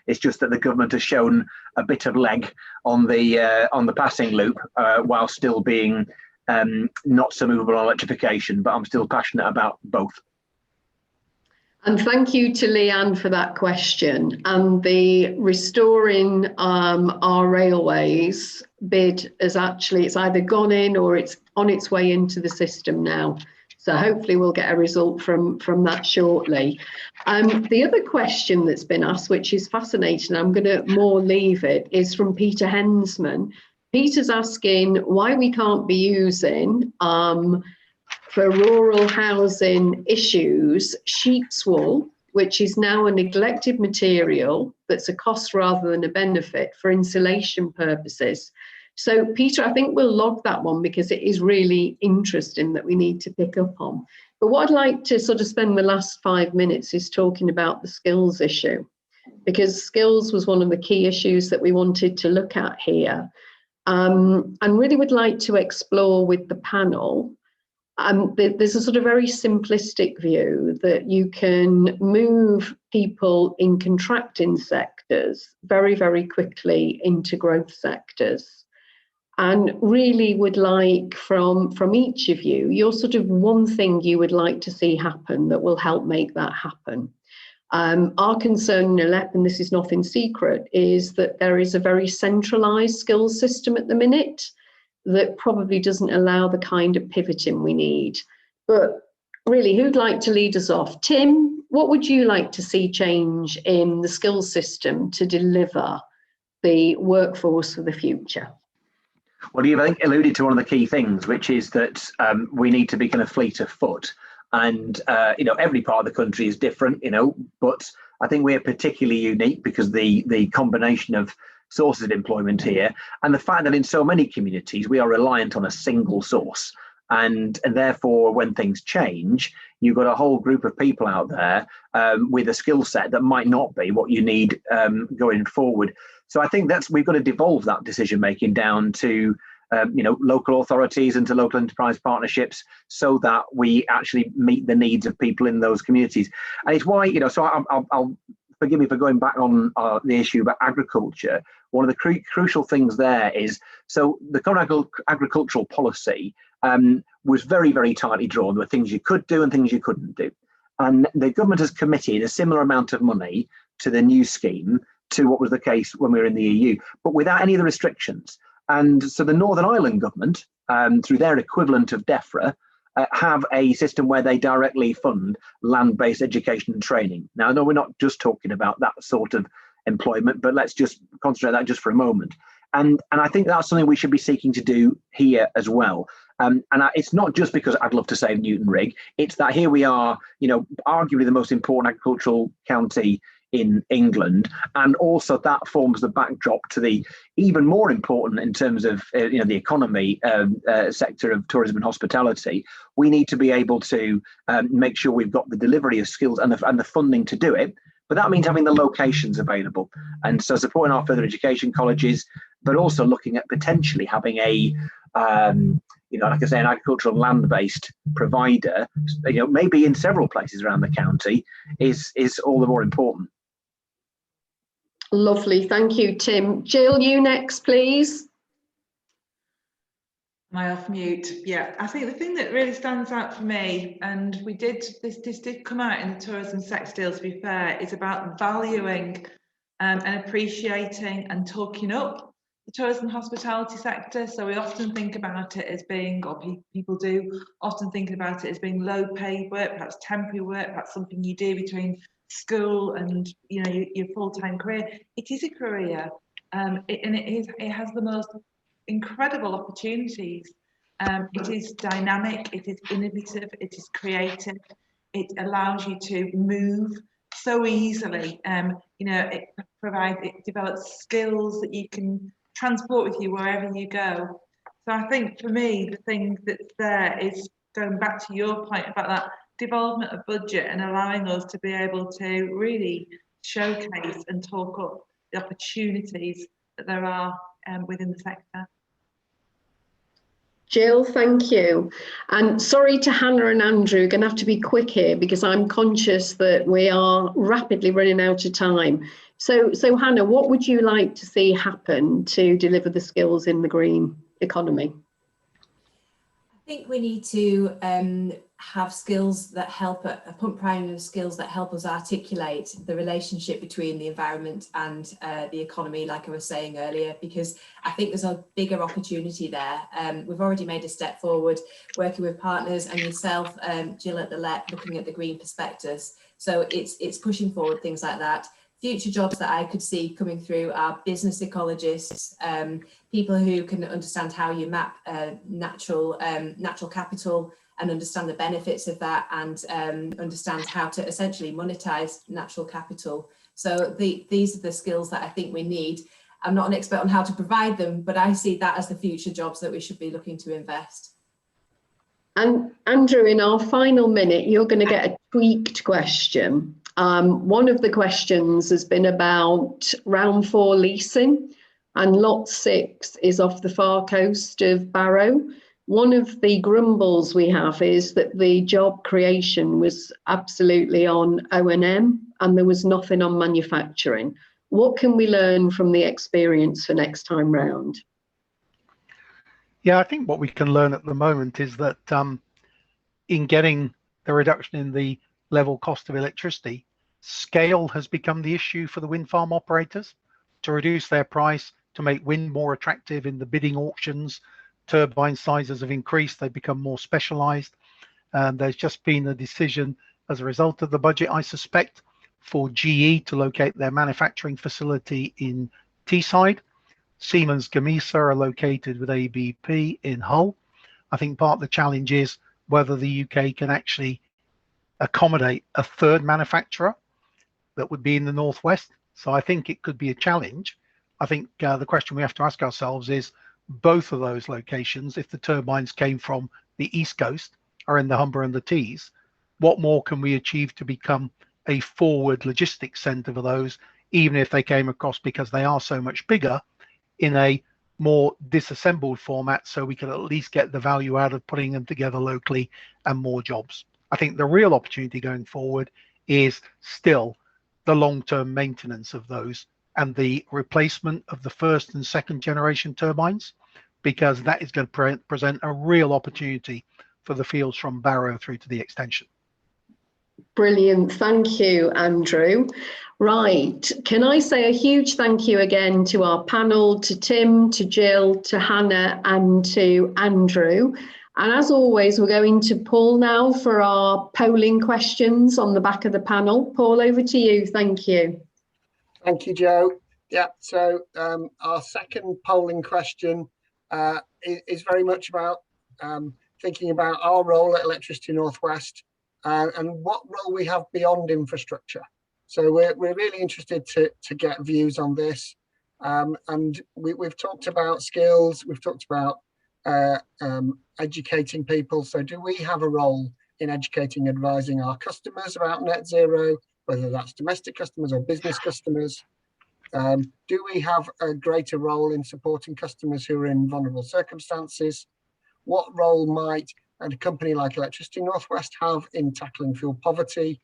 It's just that the government has shown a bit of leg on the passing loop while still being not so movable on electrification. But I'm still passionate about both. And thank you to Leanne for that question. And the Restoring Our Railways bid is actually, it's either gone in or it's on its way into the system now. So hopefully we'll get a result from that shortly. The other question that's been asked, which is fascinating, I'm going to more leave it, is from Peter Hensman. Peter's asking why we can't be using for rural housing issues, sheep's wool, which is now a neglected material that's a cost rather than a benefit for insulation purposes. So, Peter, I think we'll log that one because it is really interesting that we need to pick up on. But what I'd like to sort of spend the last 5 minutes is talking about the skills issue, because skills was one of the key issues that we wanted to look at here. And really would like to explore with the panel. There's a sort of very simplistic view that you can move people in contracting sectors very, very quickly into growth sectors. And really would like from each of you, your sort of one thing you would like to see happen that will help make that happen. Our concern in Lappin, and this is nothing secret, is that there is a very centralised skills system at the minute that probably doesn't allow the kind of pivoting we need. But really, who'd like to lead us off? Tim, what would you like to see change in the skills system to deliver the workforce for the future? Well, you've, I think, alluded to one of the key things, which is that we need to be kind of fleet of foot. And, every part of the country is different, but I think we're particularly unique because the combination of sources of employment here and the fact that in so many communities we are reliant on a single source. And therefore, when things change, you've got a whole group of people out there with a skill set that might not be what you need going forward. So I think we've got to devolve that decision making down to local authorities and to local enterprise partnerships so that we actually meet the needs of people in those communities. And it's why, so I'll forgive me for going back on the issue about agriculture. One of the crucial things there is, so the current agricultural policy was very, very tightly drawn. There were things you could do and things you couldn't do. And the government has committed a similar amount of money to the new scheme to what was the case when we were in the EU, but without any of the restrictions. And so the Northern Ireland government, through their equivalent of DEFRA, have a system where they directly fund land-based education and training. Now, I know we're not just talking about that sort of employment, but let's just concentrate that just for a moment. And I think that's something we should be seeking to do here as well. It's not just because I'd love to save Newton Rig, it's that here we are, arguably the most important agricultural county in England, and also that forms the backdrop to the even more important in terms of the economy sector of tourism and hospitality. We need to be able to make sure we've got the delivery of skills and the funding to do it. But that means having the locations available, and so supporting our further education colleges, but also looking at potentially having a like I say, an agricultural land-based provider, maybe in several places around the county, is all the more important. Lovely, thank you, Tim. Gill, you next, please. Am I off mute? Yeah, I think the thing that really stands out for me, and this did come out in the tourism sector deal, to be fair, is about valuing and appreciating and talking up the tourism and hospitality sector. So we often think about it as being, or people do often think about it as being low paid work, perhaps temporary work, perhaps something you do between school and your full-time career. It is a career, and it has the most incredible opportunities. It is dynamic, it is innovative, it is creative, it allows you to move so easily. It develops skills that you can transport with you wherever you go. So I think for me, the thing that's there is going back to your point about that development of budget and allowing us to be able to really showcase and talk up the opportunities that there are within the sector. Gill, thank you. And sorry to Hannah and Andrew, going to have to be quick here because I'm conscious that we are rapidly running out of time. So Hannah, what would you like to see happen to deliver the skills in the green economy? I think we need to have skills that help, a pump priming of skills that help us articulate the relationship between the environment and the economy, like I was saying earlier, because I think there's a bigger opportunity there. We've already made a step forward working with partners and yourself, Gill, at the LEP, looking at the green prospectus. So it's pushing forward things like that. Future jobs that I could see coming through are business ecologists, people who can understand how you map natural capital and understand the benefits of that, and understand how to essentially monetize natural capital. So these are the skills that I think we need. I'm not an expert on how to provide them, but I see that as the future jobs that we should be looking to invest. And Andrew, in our final minute, you're going to get a tweaked question. One of the questions has been about round 4 leasing, and lot 6 is off the far coast of Barrow. One of the grumbles we have is that the job creation was absolutely on O&M and there was nothing on manufacturing. What can we learn from the experience for next time round? Yeah, I think what we can learn at the moment is that in getting the reduction in the level cost of electricity, scale has become the issue for the wind farm operators to reduce their price, to make wind more attractive in the bidding auctions. Turbine sizes have increased, they've become more specialized. There's just been a decision as a result of the budget, I suspect, for GE to locate their manufacturing facility in Teesside. Siemens Gamesa are located with ABP in Hull. I think part of the challenge is whether the UK can actually accommodate a third manufacturer that would be in the northwest. So I think it could be a challenge. I think the question we have to ask ourselves is both of those locations, if the turbines came from the east coast, are in the Humber and the Tees, what more can we achieve to become a forward logistics centre for those, even if they came across, because they are so much bigger, in a more disassembled format, so we can at least get the value out of putting them together locally and more jobs. I think the real opportunity going forward is still the long-term maintenance of those and the replacement of the first and second generation turbines, because that is going to present a real opportunity for the fields from Barrow through to the extension. Brilliant, thank you, Andrew. Right, can I say a huge thank you again to our panel, to Tim, to Gill, to Hannah and to Andrew. And as always, we're going to Paul now for our polling questions on the back of the panel. Paul, over to you, thank you. Thank you, Jo. Yeah, so our second polling question is very much about thinking about our role at Electricity North West and what role we have beyond infrastructure. So we're really interested to get views on this. And we've talked about skills, we've talked about educating people. So do we have a role in educating, advising our customers about net zero, whether that's domestic customers or business customers? Do we have a greater role in supporting customers who are in vulnerable circumstances? What role might a company like Electricity North West have in tackling fuel poverty?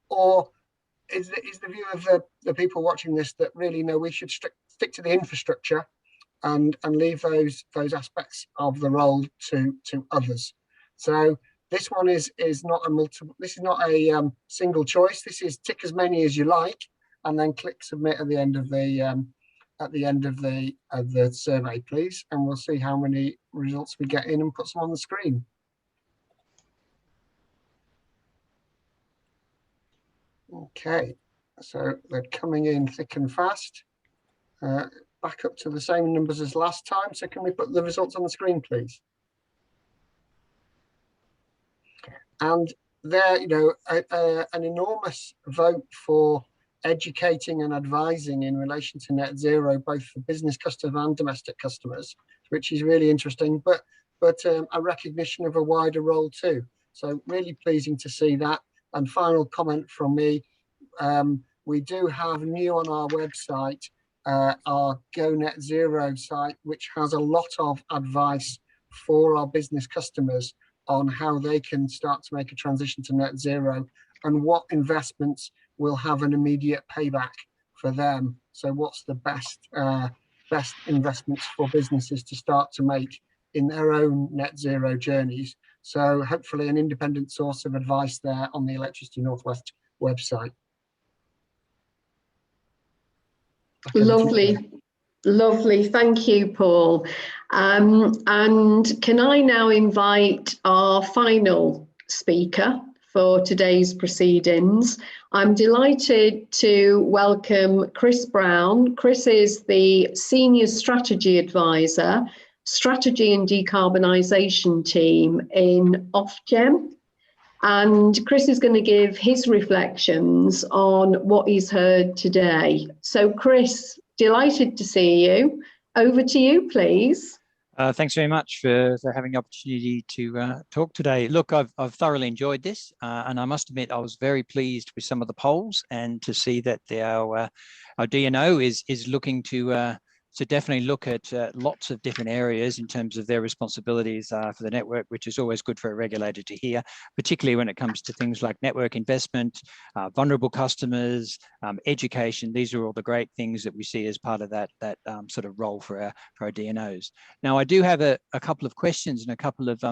Or is the view of the people watching this that really no, we should stick to the infrastructure and leave those aspects of the role to others? So this one is not a multiple. This is not a single choice. This is tick as many as you like, and then click submit at the end of the survey, please, and we'll see how many results we get in and put some on the screen. Okay, so they're coming in thick and fast. Back up to the same numbers as last time. So can we put the results on the screen, please? And there, you know, an enormous vote for educating and advising in relation to net zero, both for business customers and domestic customers, which is really interesting, but a recognition of a wider role too. So really pleasing to see that. And final comment from me, we do have new on our website, our Go Net Zero site, which has a lot of advice for our business customers on how they can start to make a transition to net zero and what investments will have an immediate payback for them. So what's the best investments for businesses to start to make in their own net zero journeys? So hopefully an independent source of advice there on the Electricity North West website. Lovely. Lovely, thank you, Paul. And can I now invite our final speaker for today's proceedings? I'm delighted to welcome Chris Brown. Chris is the Senior Strategy Advisor, Strategy and Decarbonisation Team in Ofgem. And Chris is going to give his reflections on what he's heard today. So Chris, delighted to see you. Over to you, please. Thanks very much for having the opportunity to talk today. Look, I've thoroughly enjoyed this, and I must admit I was very pleased with some of the polls and to see that our DNO is looking to definitely look at lots of different areas in terms of their responsibilities for the network, which is always good for a regulator to hear, particularly when it comes to things like network investment, vulnerable customers, education. These are all the great things that we see as part of that sort of role for our DNOs. Now, I do have a couple of questions and a couple of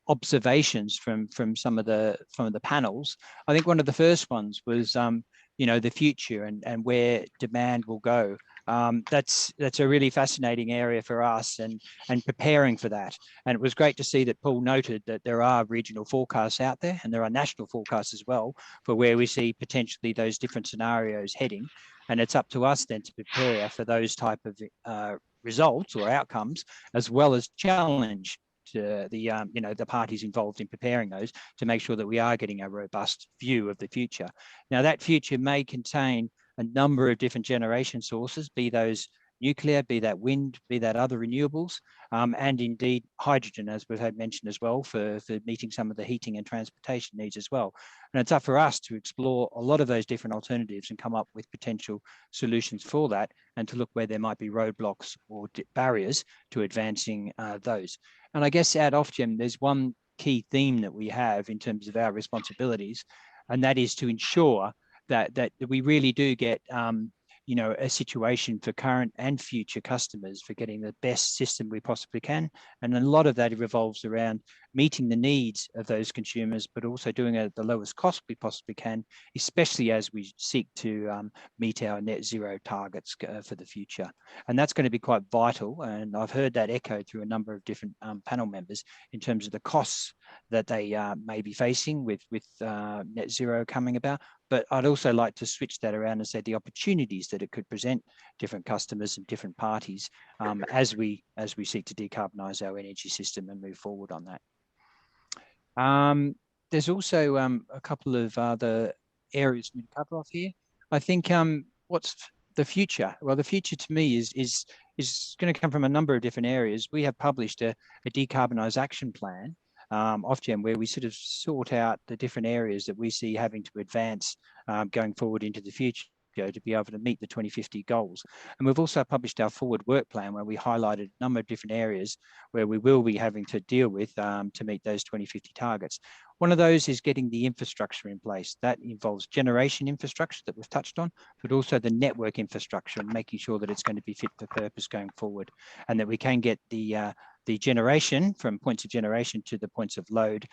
observations from some of the panels. I think one of the first ones was the future and where demand will go. That's a really fascinating area for us and preparing for that. And it was great to see that Paul noted that there are regional forecasts out there and there are national forecasts as well for where we see potentially those different scenarios heading. And it's up to us then to prepare for those type of results or outcomes, as well as challenge to the parties involved in preparing those to make sure that we are getting a robust view of the future. Now, that future may contain a number of different generation sources, be those nuclear, be that wind, be that other renewables, and indeed hydrogen, as we've had mentioned as well, for meeting some of the heating and transportation needs as well. And it's up for us to explore a lot of those different alternatives and come up with potential solutions for that, and to look where there might be roadblocks or barriers to advancing those. And I guess at Ofgem, there's one key theme that we have in terms of our responsibilities, and that is to ensure that we really do get a situation for current and future customers for getting the best system we possibly can. And a lot of that revolves around meeting the needs of those consumers, but also doing it at the lowest cost we possibly can, especially as we seek to meet our net zero targets for the future. And that's going to be quite vital. And I've heard that echoed through a number of different panel members in terms of the costs that they may be facing with net zero coming about. But I'd also like to switch that around and say the opportunities that it could present different customers and different parties as we seek to decarbonise our energy system and move forward on that. There's also a couple of other areas we cover off here. I think what's the future? Well, the future to me is going to come from a number of different areas. We have published a decarbonise action plan Ofgem, where we sort of sort out the different areas that we see having to advance going forward into the future to be able to meet the 2050 goals. And we've also published our forward work plan where we highlighted a number of different areas where we will be having to deal with to meet those 2050 targets. One of those is getting the infrastructure in place. That involves generation infrastructure that we've touched on, but also the network infrastructure and making sure that it's going to be fit for purpose going forward, and that we can get the generation from points of generation to the points of load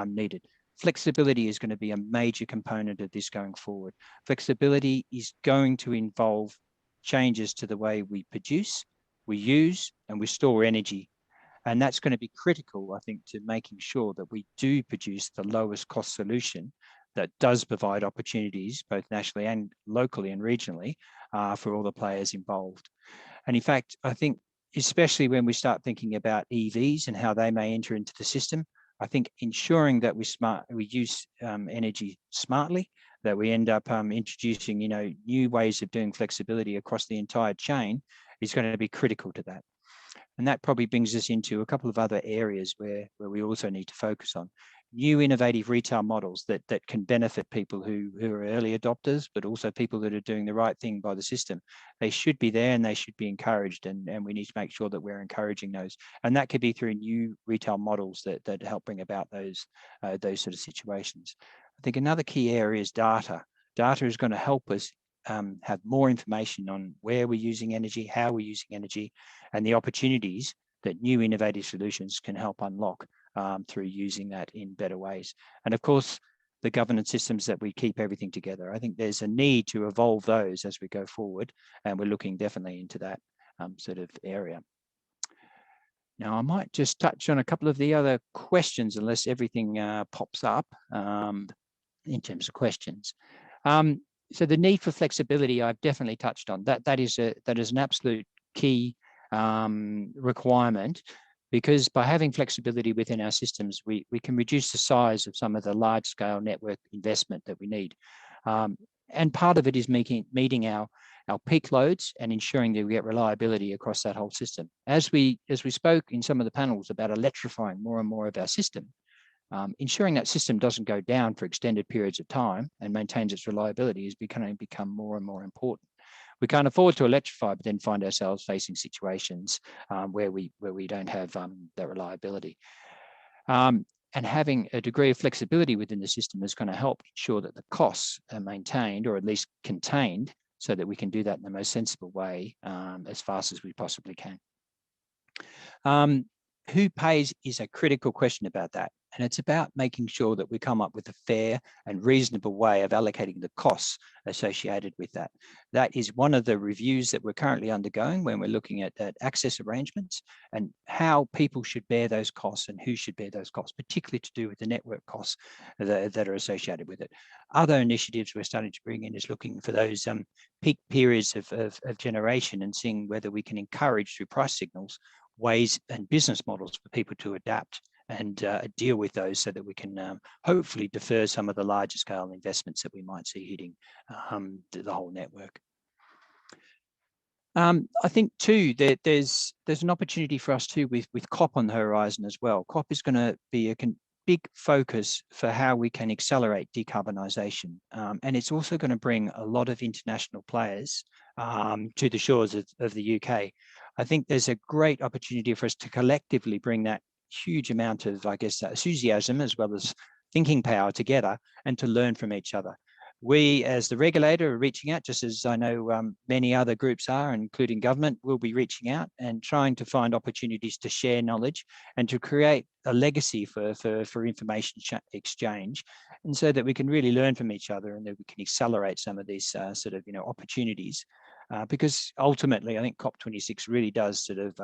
needed. Flexibility is going to be a major component of this going forward. Flexibility is going to involve changes to the way we produce, we use, and we store energy. And that's going to be critical, I think, to making sure that we do produce the lowest cost solution that does provide opportunities, both nationally and locally and regionally, for all the players involved. And in fact, I think, especially when we start thinking about EVs and how they may enter into the system, I think ensuring that we use energy smartly, that we end up introducing, new ways of doing flexibility across the entire chain is going to be critical to that. And that probably brings us into a couple of other areas where we also need to focus on. new innovative retail models that can benefit people who are early adopters, but also people that are doing the right thing by the system. They should be there and they should be encouraged, and we need to make sure that we're encouraging those. And that could be through new retail models that help bring about those sort of situations. I think another key area is data. Data is going to help us have more information on where we're using energy, how we're using energy, and the opportunities that new innovative solutions can help unlock through using that in better ways. And of course, the governance systems that we keep everything together. I think there's a need to evolve those as we go forward, and we're looking definitely into that sort of area. Now, I might just touch on a couple of the other questions, unless everything pops up in terms of questions. So the need for flexibility, I've definitely touched on. That is an absolute key requirement, because by having flexibility within our systems, we can reduce the size of some of the large scale network investment that we need. And part of it is meeting our peak loads and ensuring that we get reliability across that whole system. As we spoke in some of the panels about electrifying more and more of our system, ensuring that system doesn't go down for extended periods of time and maintains its reliability is become more and more important. We can't afford to electrify, but then find ourselves facing situations where we don't have that reliability. And having a degree of flexibility within the system is going to help ensure that the costs are maintained, or at least contained, so that we can do that in the most sensible way as fast as we possibly can. Who pays is a critical question about that. And it's about making sure that we come up with a fair and reasonable way of allocating the costs associated with that. That is one of the reviews that we're currently undergoing when we're looking at access arrangements and how people should bear those costs and who should bear those costs, particularly to do with the network costs that are associated with it. Other initiatives we're starting to bring in is looking for those peak periods of generation and seeing whether we can encourage through price signals ways and business models for people to adapt and deal with those, so that we can hopefully defer some of the larger scale investments that we might see hitting the whole network. I think too that there's an opportunity for us too with COP on the horizon as well. COP is going to be a big focus for how we can accelerate decarbonisation, and it's also going to bring a lot of international players to the shores of the UK. I think there's a great opportunity for us to collectively bring that huge amount of, I guess, enthusiasm as well as thinking power together, and to learn from each other. We, as the regulator, are reaching out, just as I know many other groups are, including government, will be reaching out and trying to find opportunities to share knowledge and to create a legacy for information exchange, and so that we can really learn from each other and that we can accelerate some of these sort of opportunities. Because ultimately, I think COP26 really does sort of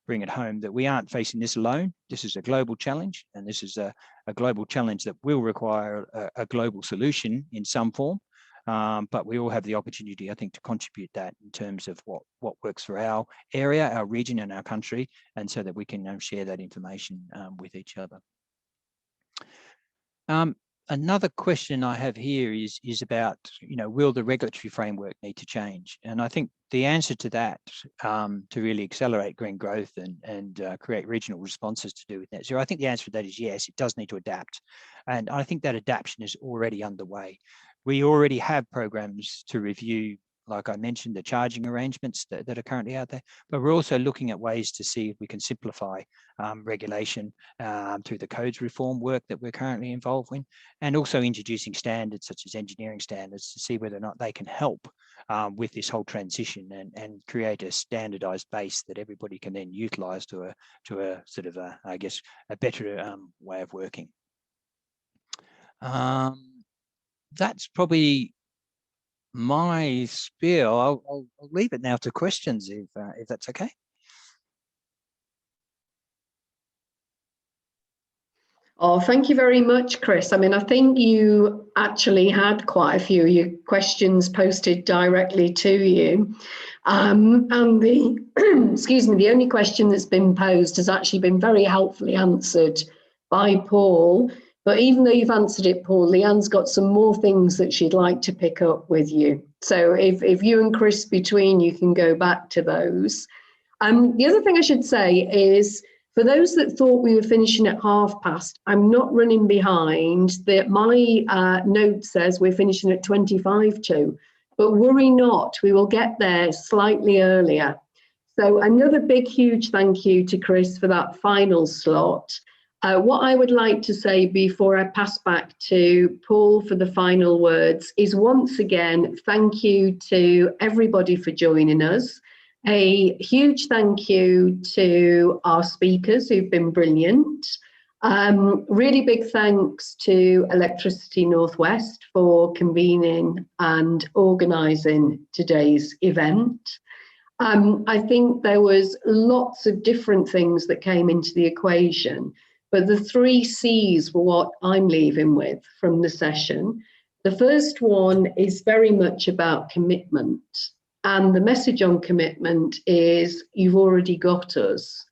bring it home that we aren't facing this alone. This is a global challenge, and this is a global challenge that will require a global solution in some form. But we all have the opportunity, I think, to contribute that in terms of what works for our area, our region, and our country, and so that we can share that information with each other. Another question I have here is about, will the regulatory framework need to change? And I think the answer to that, to really accelerate green growth and create regional responses to do with net zero, I think the answer to that is yes, it does need to adapt. And I think that adaptation is already underway. We already have programs to review, like I mentioned, the charging arrangements that are currently out there, but we're also looking at ways to see if we can simplify regulation through the codes reform work that we're currently involved in, and also introducing standards such as engineering standards to see whether or not they can help with this whole transition and create a standardized base that everybody can then utilize to a sort of I guess a better way of working. That's probably my spiel. I'll leave it now to questions if that's okay. Oh, thank you very much, Chris. I mean, I think you actually had quite a few of your questions posted directly to you. And the, excuse me, the only question that's been posed has actually been very helpfully answered by Paul. But even though you've answered it, Paul, Leanne's got some more things that she'd like to pick up with you. So if you and Chris between you can go back to those. The other thing I should say is For those that thought we were finishing at past, I'm not running behind. My note says we're finishing at 25 to, but worry not, we will get there slightly earlier. So another big, huge thank you to Chris for that final slot. What I would like to say before I pass back to Paul for the final words is once again, thank you to everybody for joining us. A huge thank you to our speakers who've been brilliant. Really big thanks to Electricity North West for convening and organising today's event. I think there was lots of different things that came into the equation, but the 3 C's were what I'm leaving with from the session. The first one is very much about commitment. And the message on commitment is you've already got us.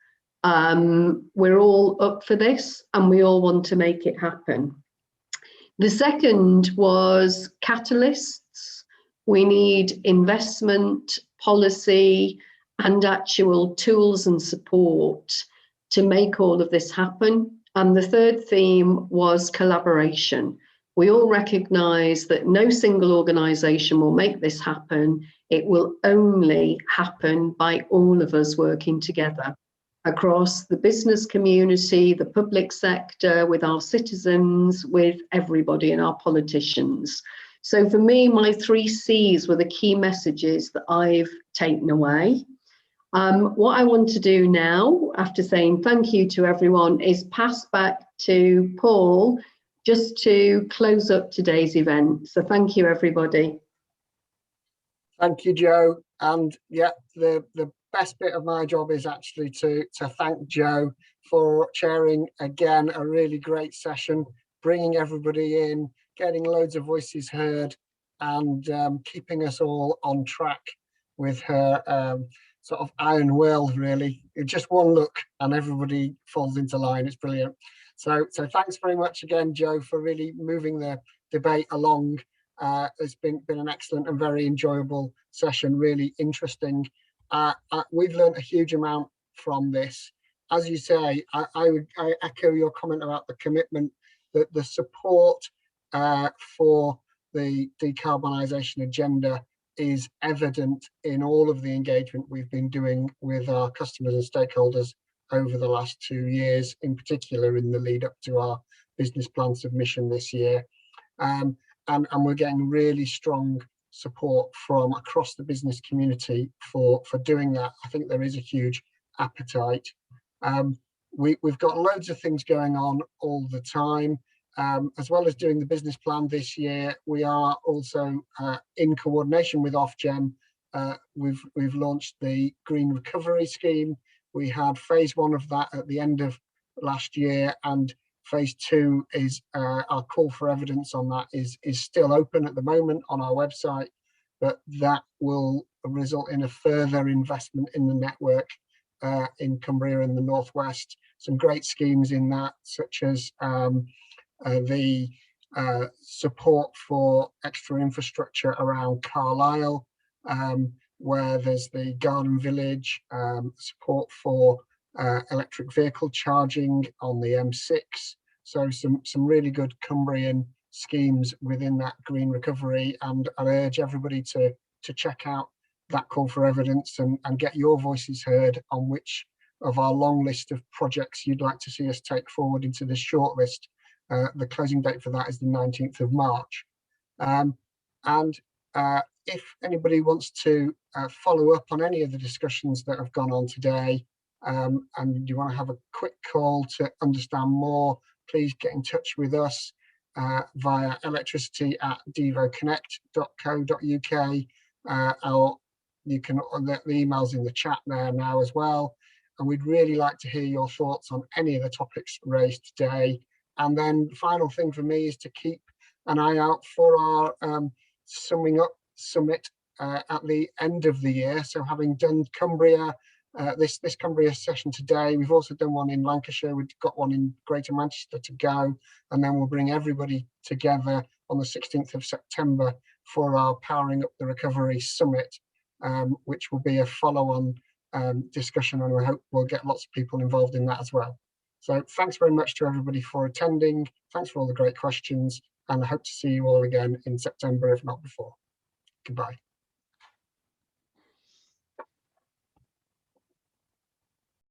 We're all up for this and we all want to make it happen. The second was catalysts. We need investment, policy, and actual tools and support to make all of this happen. And the third theme was collaboration. We all recognise that no single organisation will make this happen. It will only happen by all of us working together across the business community, the public sector, with our citizens, with everybody and our politicians. So for me, my 3 C's were the key messages that I've taken away. What I want to do now, after saying thank you to everyone, is pass back to Paul just to close up today's event. So thank you, everybody. Thank you, Jo. And yeah, the best bit of my job is actually to thank Jo for chairing again a really great session, bringing everybody in, getting loads of voices heard, and keeping us all on track with her sort of iron will, really. Just one look and everybody falls into line. It's brilliant. So thanks very much again, Jo, for really moving the debate along. It's been an excellent and very enjoyable session, really interesting. We've learned a huge amount from this. As you say, I echo your comment about the commitment, that the support for the decarbonisation agenda is evident in all of the engagement we've been doing with our customers and stakeholders over the last 2 years, in particular in the lead up to our business plan submission this year. And we're getting really strong support from across the business community for doing that. I think there is a huge appetite. We've got loads of things going on all the time. As well as doing the business plan this year, we are also in coordination with Ofgem. We've launched the Green Recovery Scheme. We had phase 1 of that at the end of last year, and phase 2 is our call for evidence on that is still open at the moment on our website, but that will result in a further investment in the network in Cumbria and the Northwest. Some great schemes in that, such as the support for extra infrastructure around Carlisle, where there's the Garden Village, support for electric vehicle charging on the M6. So some really good Cumbrian schemes within that green recovery, and I urge everybody to check out that call for evidence and get your voices heard on which of our long list of projects you'd like to see us take forward into this shortlist. The closing date for that is the 19th of March. If anybody wants to follow up on any of the discussions that have gone on today, and you want to have a quick call to understand more, please get in touch with us via electricity@devoconnect.co.uk, or you can, the email's in the chat there now as well. And we'd really like to hear your thoughts on any of the topics raised today. And then the final thing for me is to keep an eye out for our summing up summit at the end of the year. So having done Cumbria, this Cumbria session today, we've also done one in Lancashire, we've got one in Greater Manchester to go, and then we'll bring everybody together on the 16th of September for our Powering Up the Recovery Summit, which will be a follow-on discussion, and I hope we'll get lots of people involved in that as well. So thanks very much to everybody for attending. Thanks for all the great questions, and I hope to see you all again in September, if not before. Goodbye.